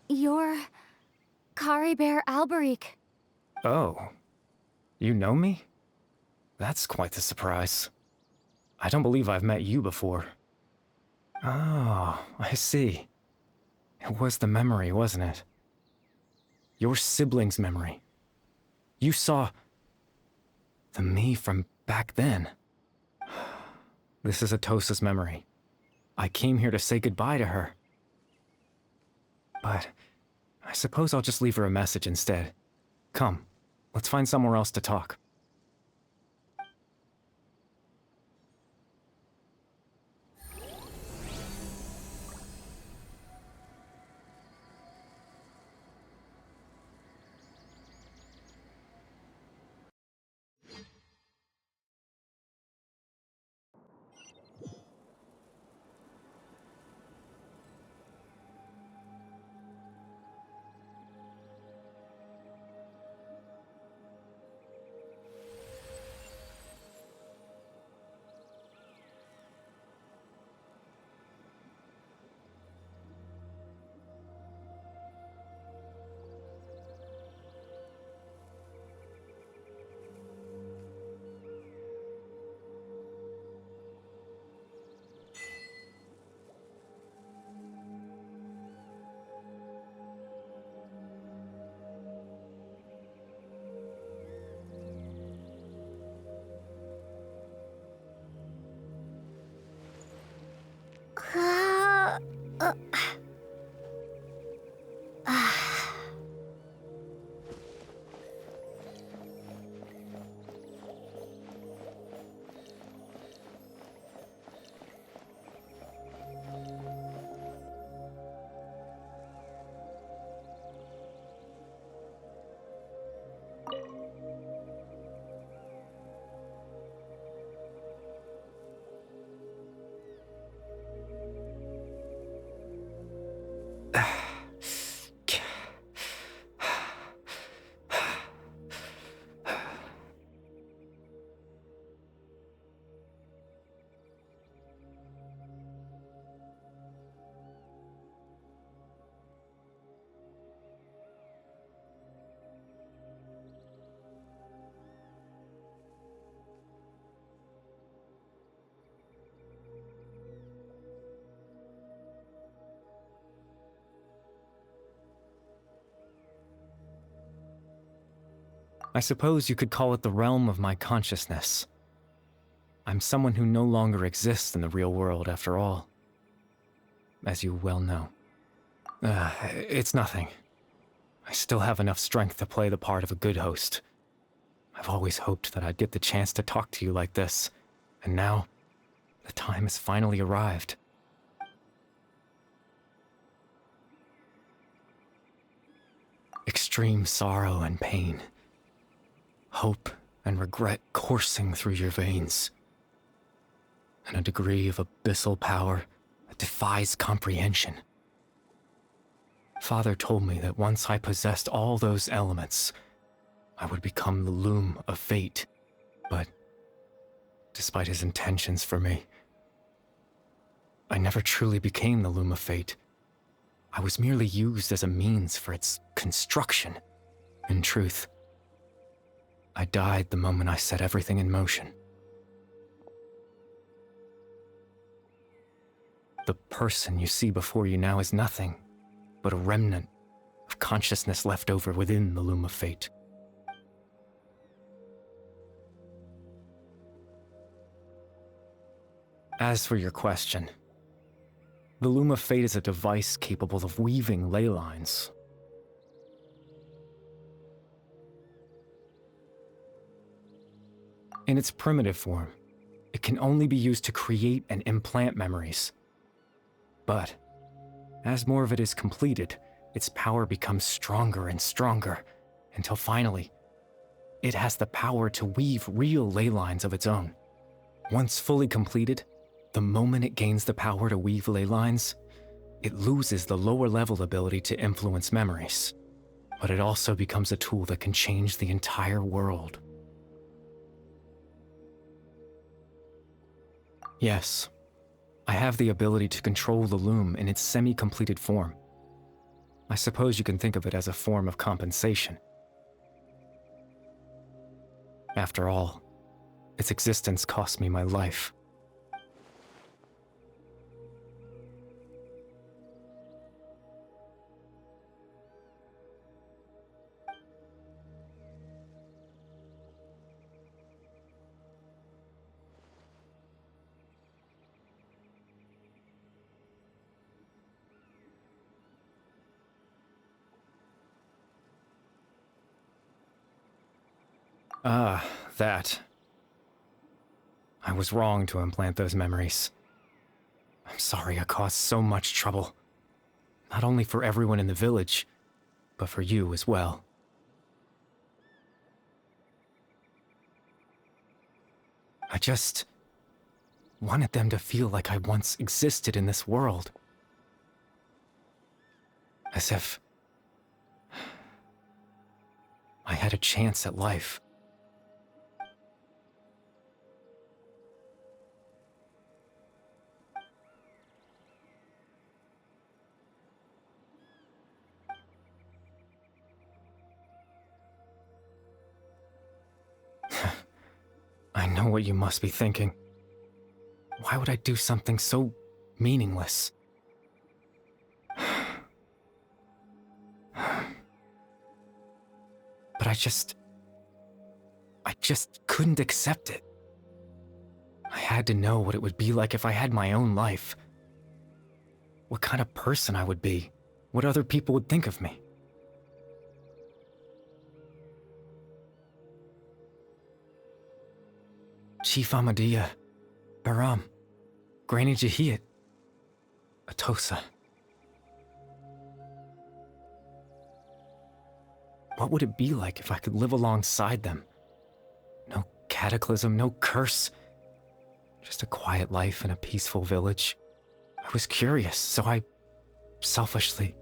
S12: You're Kari Bear Alberic.
S11: Oh. You know me? That's quite the surprise. I don't believe I've met you before. Oh, I see. It was the memory, wasn't it? Your sibling's memory. You saw... the me from back then. This is Atosa's memory. I came here to say goodbye to her. But I suppose I'll just leave her a message instead. Come, let's find somewhere else to talk. I suppose you could call it the realm of my consciousness. I'm someone who no longer exists in the real world, after all. As you well know. It's nothing. I still have enough strength to play the part of a good host. I've always hoped that I'd get the chance to talk to you like this, and now, the time has finally arrived. Extreme sorrow and pain. Hope and regret coursing through your veins. And a degree of abyssal power that defies comprehension. Father told me that once I possessed all those elements, I would become the loom of fate. But, despite his intentions for me, I never truly became the loom of fate. I was merely used as a means for its construction. In truth, I died the moment I set everything in motion. The person you see before you now is nothing but a remnant of consciousness left over within the loom of fate. As for your question, the loom of fate is a device capable of weaving ley lines. In its primitive form, it can only be used to create and implant memories. But, as more of it is completed, its power becomes stronger and stronger, until finally, it has the power to weave real ley lines of its own. Once fully completed, the moment it gains the power to weave ley lines, it loses the lower level ability to influence memories. But it also becomes a tool that can change the entire world. Yes, I have the ability to control the loom in its semi-completed form. I suppose you can think of it as a form of compensation. After all, its existence cost me my life. Ah, that. I was wrong to implant those memories. I'm sorry I caused so much trouble. Not only for everyone in the village, but for you as well. I just wanted them to feel like I once existed in this world. As if I had a chance at life. I know what you must be thinking. Why would I do something so meaningless? But I just couldn't accept it. I had to know what it would be like if I had my own life. What kind of person I would be. What other people would think of me. Chief Ahmadiyya, Baram, Granny Jahiyat, Atosa. What would it be like if I could live alongside them? No cataclysm, no curse. Just a quiet life in a peaceful village. I was curious, so I selfishly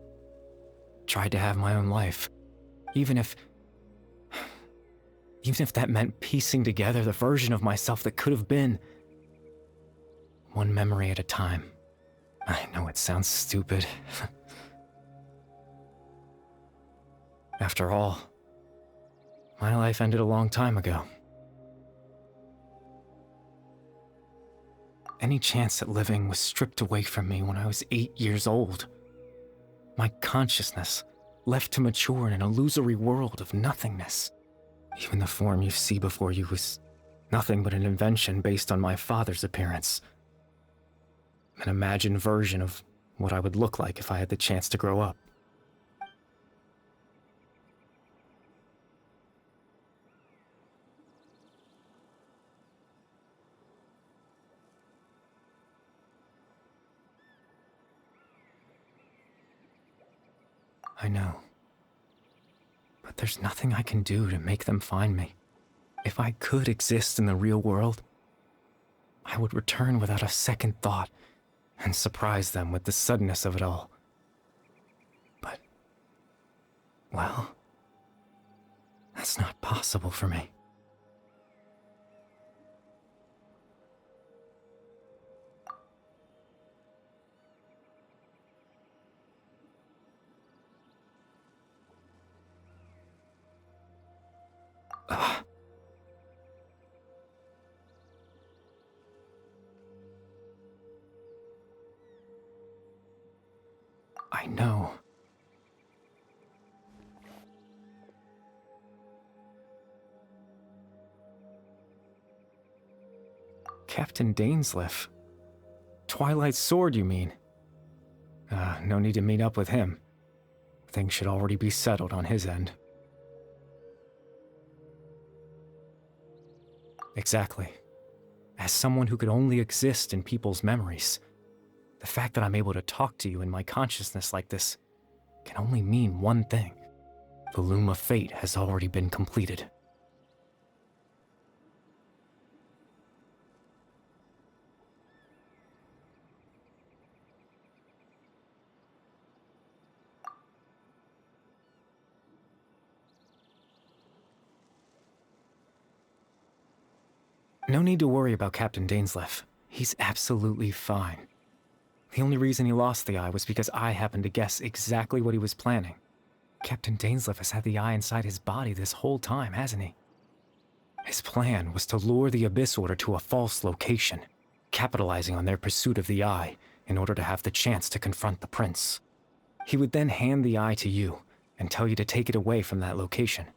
S11: tried to have my own life. Even if that meant piecing together the version of myself that could have been. One memory at a time. I know it sounds stupid. After all, my life ended a long time ago. Any chance at living was stripped away from me when I was 8 years old. My consciousness left to mature in an illusory world of nothingness. Even the form you see before you was nothing but an invention based on my father's appearance. An imagined version of what I would look like if I had the chance to grow up. I know. But there's nothing I can do to make them find me. If I could exist in the real world, I would return without a second thought and surprise them with the suddenness of it all. But, well, that's not possible for me. I know. Captain Dainsleif. Twilight Sword, you mean? No need to meet up with him. Things should already be settled on his end. Exactly. As someone who could only exist in people's memories, the fact that I'm able to talk to you in my consciousness like this can only mean one thing. The loom of fate has already been completed. No need to worry about Captain Dainsleif. He's absolutely fine. The only reason he lost the eye was because I happened to guess exactly what he was planning. Captain Dainsleif has had the eye inside his body this whole time, hasn't he? His plan was to lure the Abyss Order to a false location, capitalizing on their pursuit of the eye in order to have the chance to confront the prince. He would then hand the eye to you and tell you to take it away from that location.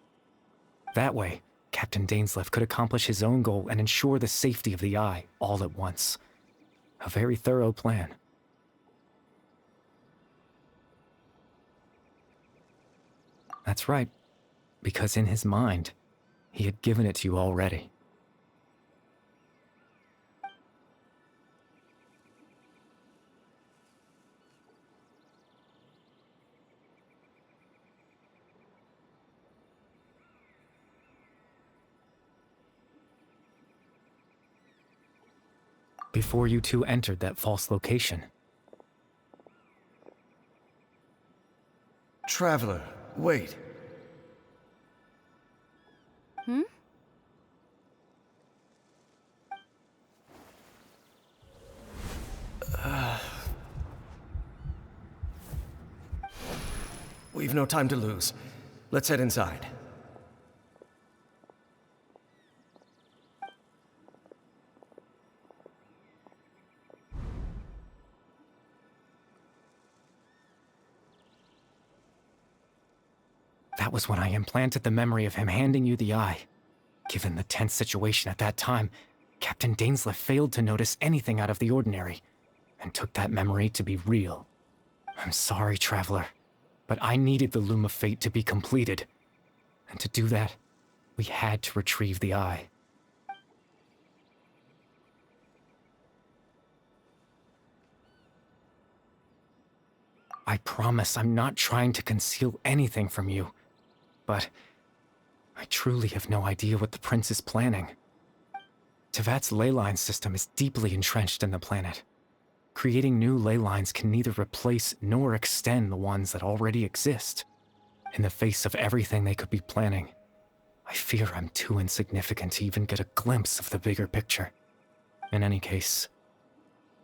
S11: That way, Captain Dainsleif could accomplish his own goal and ensure the safety of the eye all at once. A very thorough plan. That's right, because in his mind, he had given it to you already. Before you two entered that false location.
S8: Traveler, wait.
S12: Hmm?
S8: We've no time to lose. Let's head inside.
S11: That was when I implanted the memory of him handing you the eye. Given the tense situation at that time, Captain Dainsleif failed to notice anything out of the ordinary, and took that memory to be real. I'm sorry, Traveler, but I needed the Loom of Fate to be completed. And to do that, we had to retrieve the eye. I promise I'm not trying to conceal anything from you, but I truly have no idea what the Prince is planning. Tevat's ley line system is deeply entrenched in the planet. Creating new ley lines can neither replace nor extend the ones that already exist. In the face of everything they could be planning, I fear I'm too insignificant to even get a glimpse of the bigger picture. In any case,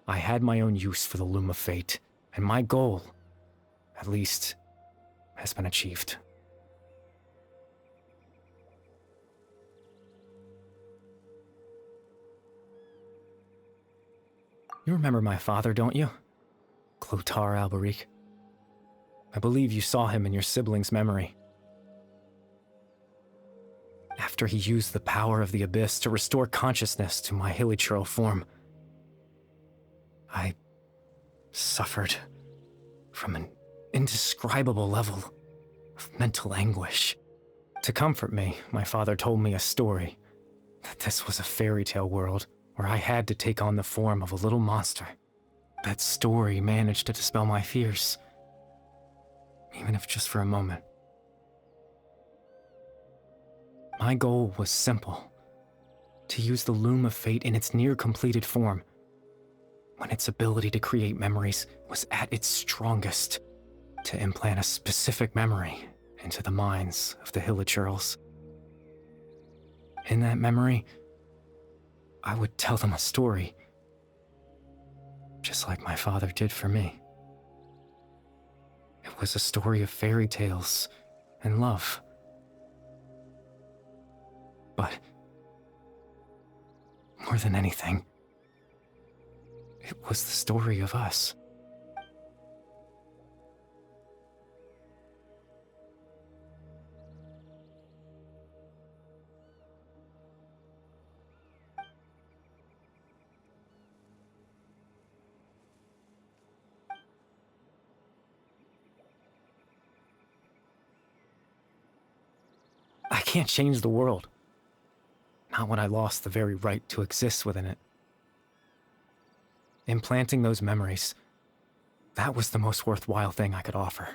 S11: I had my own use for the Loom of Fate, and my goal, at least, has been achieved. You remember my father, don't you? Clotar Alberic. I believe you saw him in your sibling's memory. After he used the power of the Abyss to restore consciousness to my hilichurl form, I suffered from an indescribable level of mental anguish. To comfort me, my father told me a story, that this was a fairy tale world where I had to take on the form of a little monster. That story managed to dispel my fears, even if just for a moment. My goal was simple: to use the Loom of Fate in its near-completed form, when its ability to create memories was at its strongest, to implant a specific memory into the minds of the hilichurls. In that memory, I would tell them a story, just like my father did for me. It was a story of fairy tales and love. But more than anything, it was the story of us. I can't change the world. Not when I lost the very right to exist within it. Implanting those memories, that was the most worthwhile thing I could offer.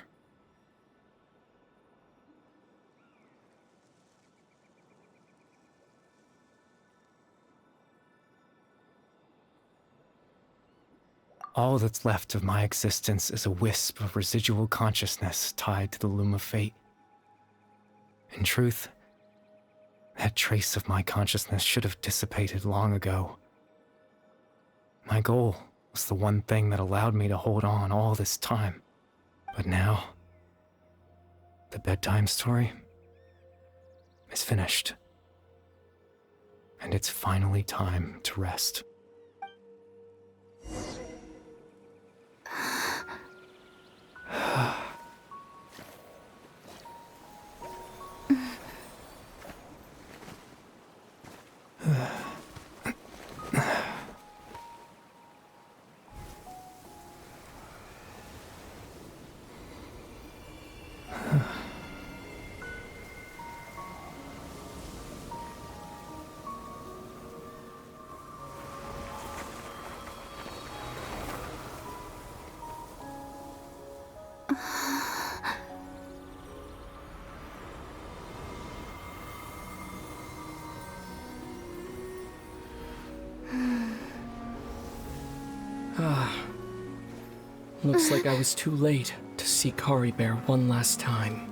S11: All that's left of my existence is a wisp of residual consciousness tied to the Loom of Fate. In truth, that trace of my consciousness should have dissipated long ago. My goal was the one thing that allowed me to hold on all this time. But now, the bedtime story is finished. And it's finally time to rest.
S10: Looks like I was too late to see Kari Bear one last time.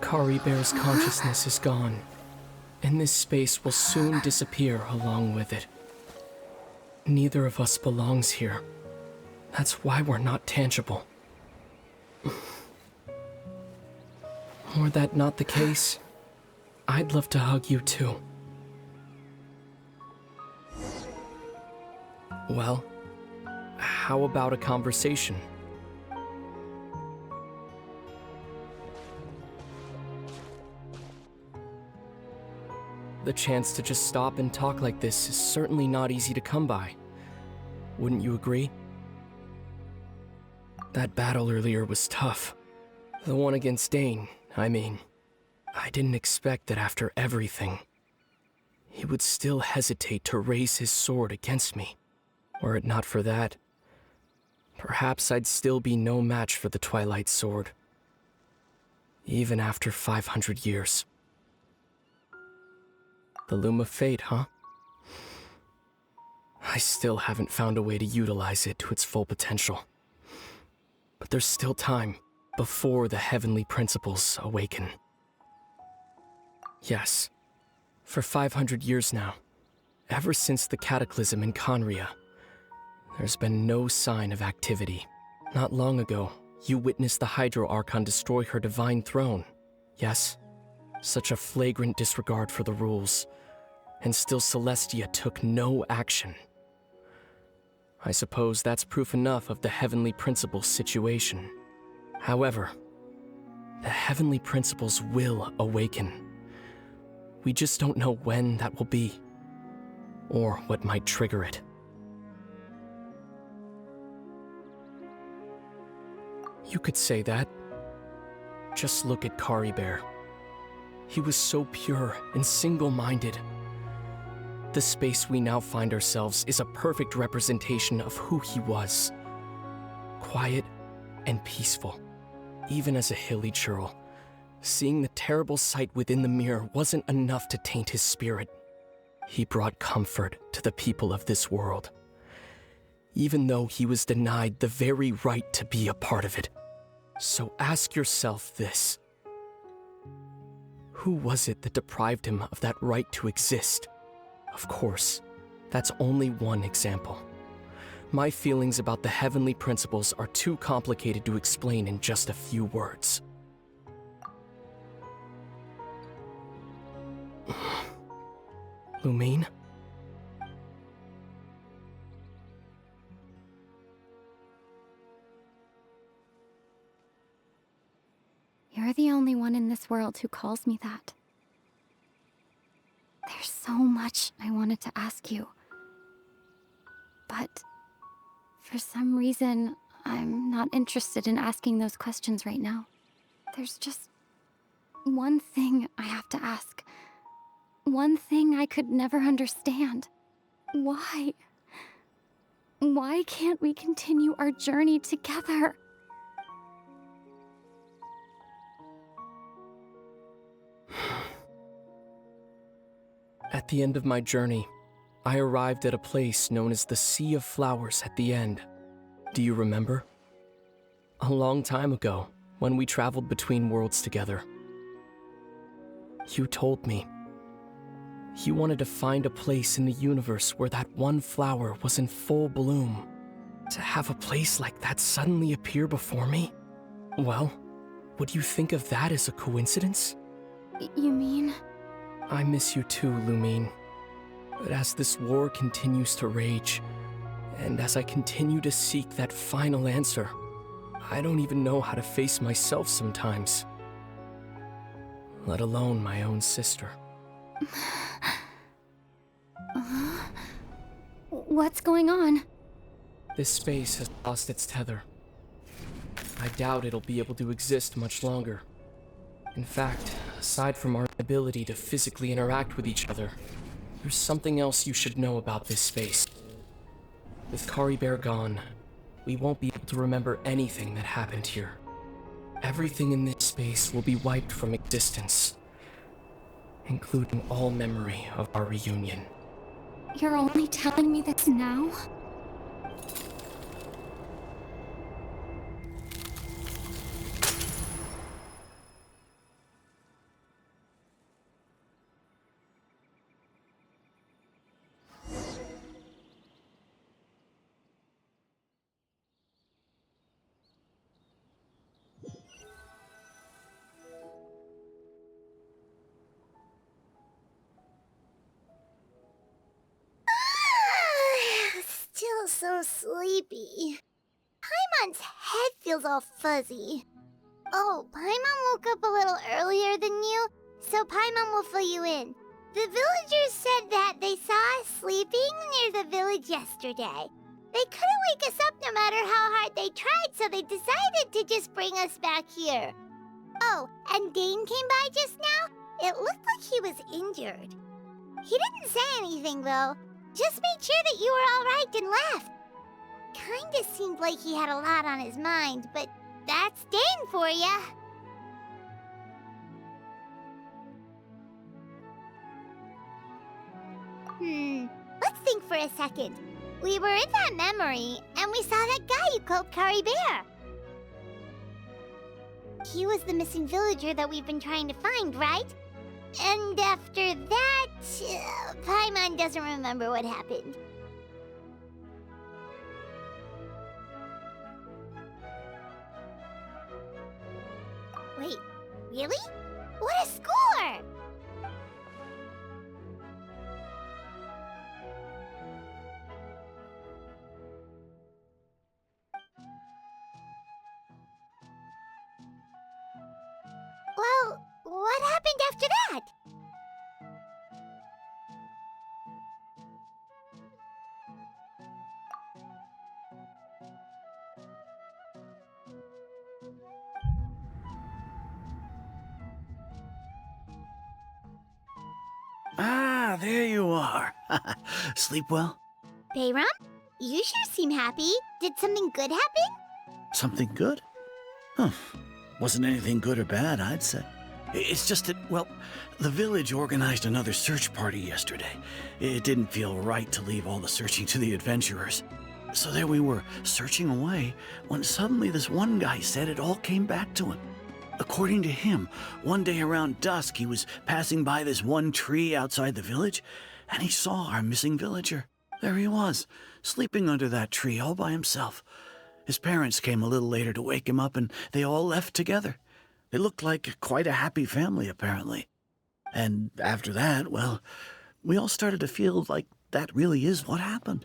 S10: Kari Bear's consciousness is gone, and this space will soon disappear along with it. Neither of us belongs here. That's why we're not tangible. Were that not the case, I'd love to hug you too. Well, how about a conversation? The chance to just stop and talk like this is certainly not easy to come by. Wouldn't you agree? That battle earlier was tough. The one against Dane, I mean. I didn't expect that after everything, he would still hesitate to raise his sword against me. Were it not for that, perhaps I'd still be no match for the Twilight Sword. Even after 500 years. The Loom of Fate, huh? I still haven't found a way to utilize it to its full potential. But there's still time before the heavenly principles awaken. Yes, for 500 years now, ever since the cataclysm in Conria, there's been no sign of activity. Not long ago, you witnessed the Hydro Archon destroy her divine throne. Yes? Such a flagrant disregard for the rules, and still Celestia took no action. I suppose that's proof enough of the Heavenly Principles situation. However, the Heavenly Principles will awaken. We just don't know when that will be, or what might trigger it. You could say that. Just look at Kari Bear. He was so pure and single-minded. The space we now find ourselves is a perfect representation of who he was. Quiet and peaceful. Even as a hilly churl, seeing the terrible sight within the mirror wasn't enough to taint his spirit. He brought comfort to the people of this world, even though he was denied the very right to be a part of it. So ask yourself this. Who was it that deprived him of that right to exist? Of course, that's only one example. My feelings about the Heavenly Principles are too complicated to explain in just a few words. Lumine?
S12: You're the only one in this world who calls me that. There's so much I wanted to ask you. But for some reason, I'm not interested in asking those questions right now. There's just one thing I have to ask. One thing I could never understand. Why? Why can't we continue our journey together?
S10: At the end of my journey, I arrived at a place known as the Sea of Flowers at the end. Do you remember? A long time ago, when we traveled between worlds together. You told me. You wanted to find a place in the universe where that one flower was in full bloom. To have a place like that suddenly appear before me? Well, would you think of that as a coincidence?
S12: You mean?
S10: I miss you too, Lumine. But as this war continues to rage, and as I continue to seek that final answer, I don't even know how to face myself sometimes. Let alone my own sister.
S12: What's going on?
S10: This space has lost its tether. I doubt it'll be able to exist much longer. In fact, aside from our ability to physically interact with each other, there's something else you should know about this space. With Caribert gone, we won't be able to remember anything that happened here. Everything in this space will be wiped from existence, including all memory of our reunion.
S12: You're only telling me this now?
S3: Still so sleepy. Paimon's head feels all fuzzy. Oh, Paimon woke up a little earlier than you, so Paimon will fill you in. The villagers said that they saw us sleeping near the village yesterday. They couldn't wake us up no matter how hard they tried, so they decided to just bring us back here. Oh, and Dane came by just now. It looked like he was injured. He didn't say anything, though. Just made sure that you were all right and left. Kinda seemed like he had a lot on his mind, but that's Dane for ya. Let's think for a second. We were in that memory, and we saw that guy you called Caribert. He was the missing villager that we've been trying to find, right? And after that, Paimon doesn't remember what happened. Wait, really? What a score! Well, what happened after that?
S4: Ah, there you are. Sleep well?
S3: Bayram, you sure seem happy. Did something good happen?
S4: Something good? Huh. Wasn't anything good or bad, I'd say. It's just that, well, the village organized another search party yesterday. It didn't feel right to leave all the searching to the adventurers. So there we were, searching away, when suddenly this one guy said it all came back to him. According to him, one day around dusk, he was passing by this one tree outside the village, and he saw our missing villager. There he was, sleeping under that tree all by himself. His parents came a little later to wake him up, and they all left together. They looked like quite a happy family, apparently. And after that, well, we all started to feel like that really is what happened.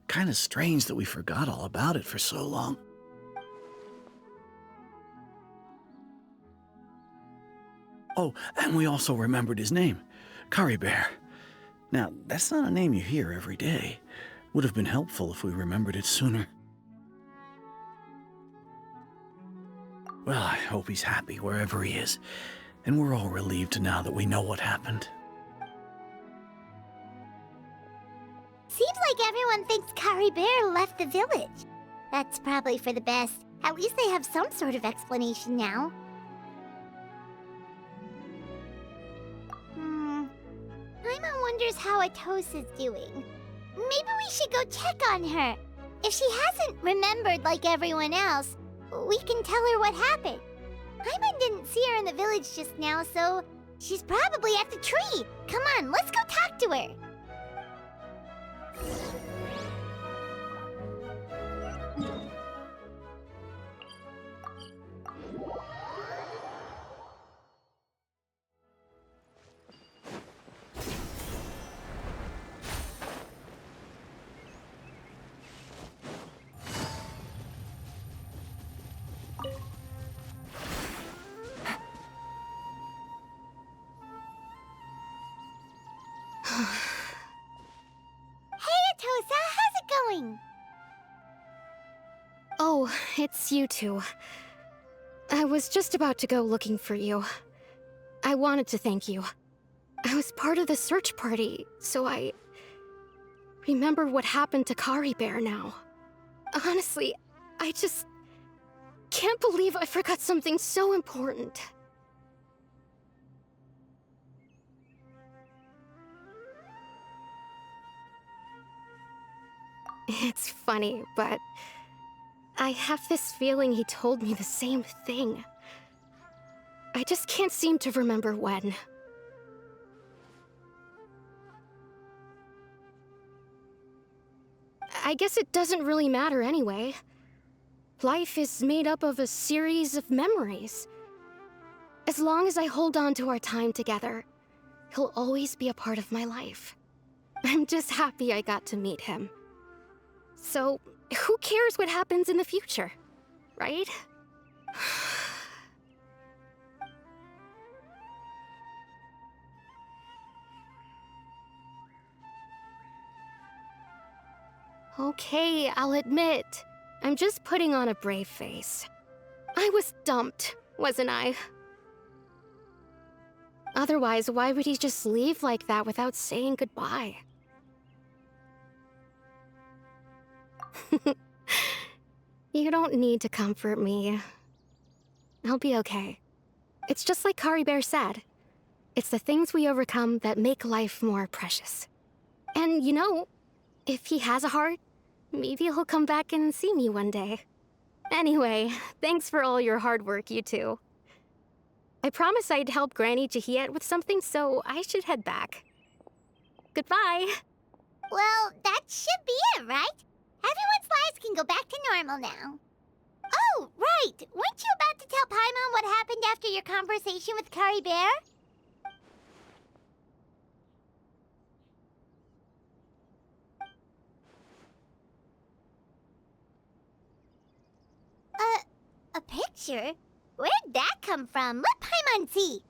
S4: Kind of strange that we forgot all about it for so long. Oh, and we also remembered his name, Caribert. Now, that's not a name you hear every day. Would have been helpful if we remembered it sooner. Well, I hope he's happy wherever he is, and we're all relieved now that we know what happened.
S3: Seems like everyone thinks Caribert left the village. That's probably for the best. At least they have some sort of explanation now. Paimon wonders how Atosa's doing. Maybe we should go check on her. If she hasn't remembered like everyone else, we can tell her what happened. Paimon didn't see her in the village just now, so she's probably at the tree. Come on, let's go talk to her. How's it going?
S5: Oh, it's you two. I was just about to go looking for you. I wanted to thank you. I was part of the search party, so I remember what happened to Kari Bear now. Honestly, I just can't believe I forgot something so important. It's funny, but I have this feeling he told me the same thing. I just can't seem to remember when. I guess it doesn't really matter anyway. Life is made up of a series of memories. As long as I hold on to our time together, he'll always be a part of my life. I'm just happy I got to meet him. So, who cares what happens in the future, right? Okay, I'll admit, I'm just putting on a brave face. I was dumped, wasn't I? Otherwise, why would he just leave like that without saying goodbye? You don't need to comfort me. I'll be okay. It's just like Kari Bear said. It's the things we overcome that make life more precious. And you know, if he has a heart, maybe he'll come back and see me one day. Anyway, thanks for all your hard work, you two. I promised I'd help Granny Jahiet with something, so I should head back. Goodbye!
S3: Well, that should be it, right? Everyone's lives can go back to normal now. Oh, right! Weren't you about to tell Paimon what happened after your conversation with Kari Bear? A picture? Where'd that come from? Let Paimon see!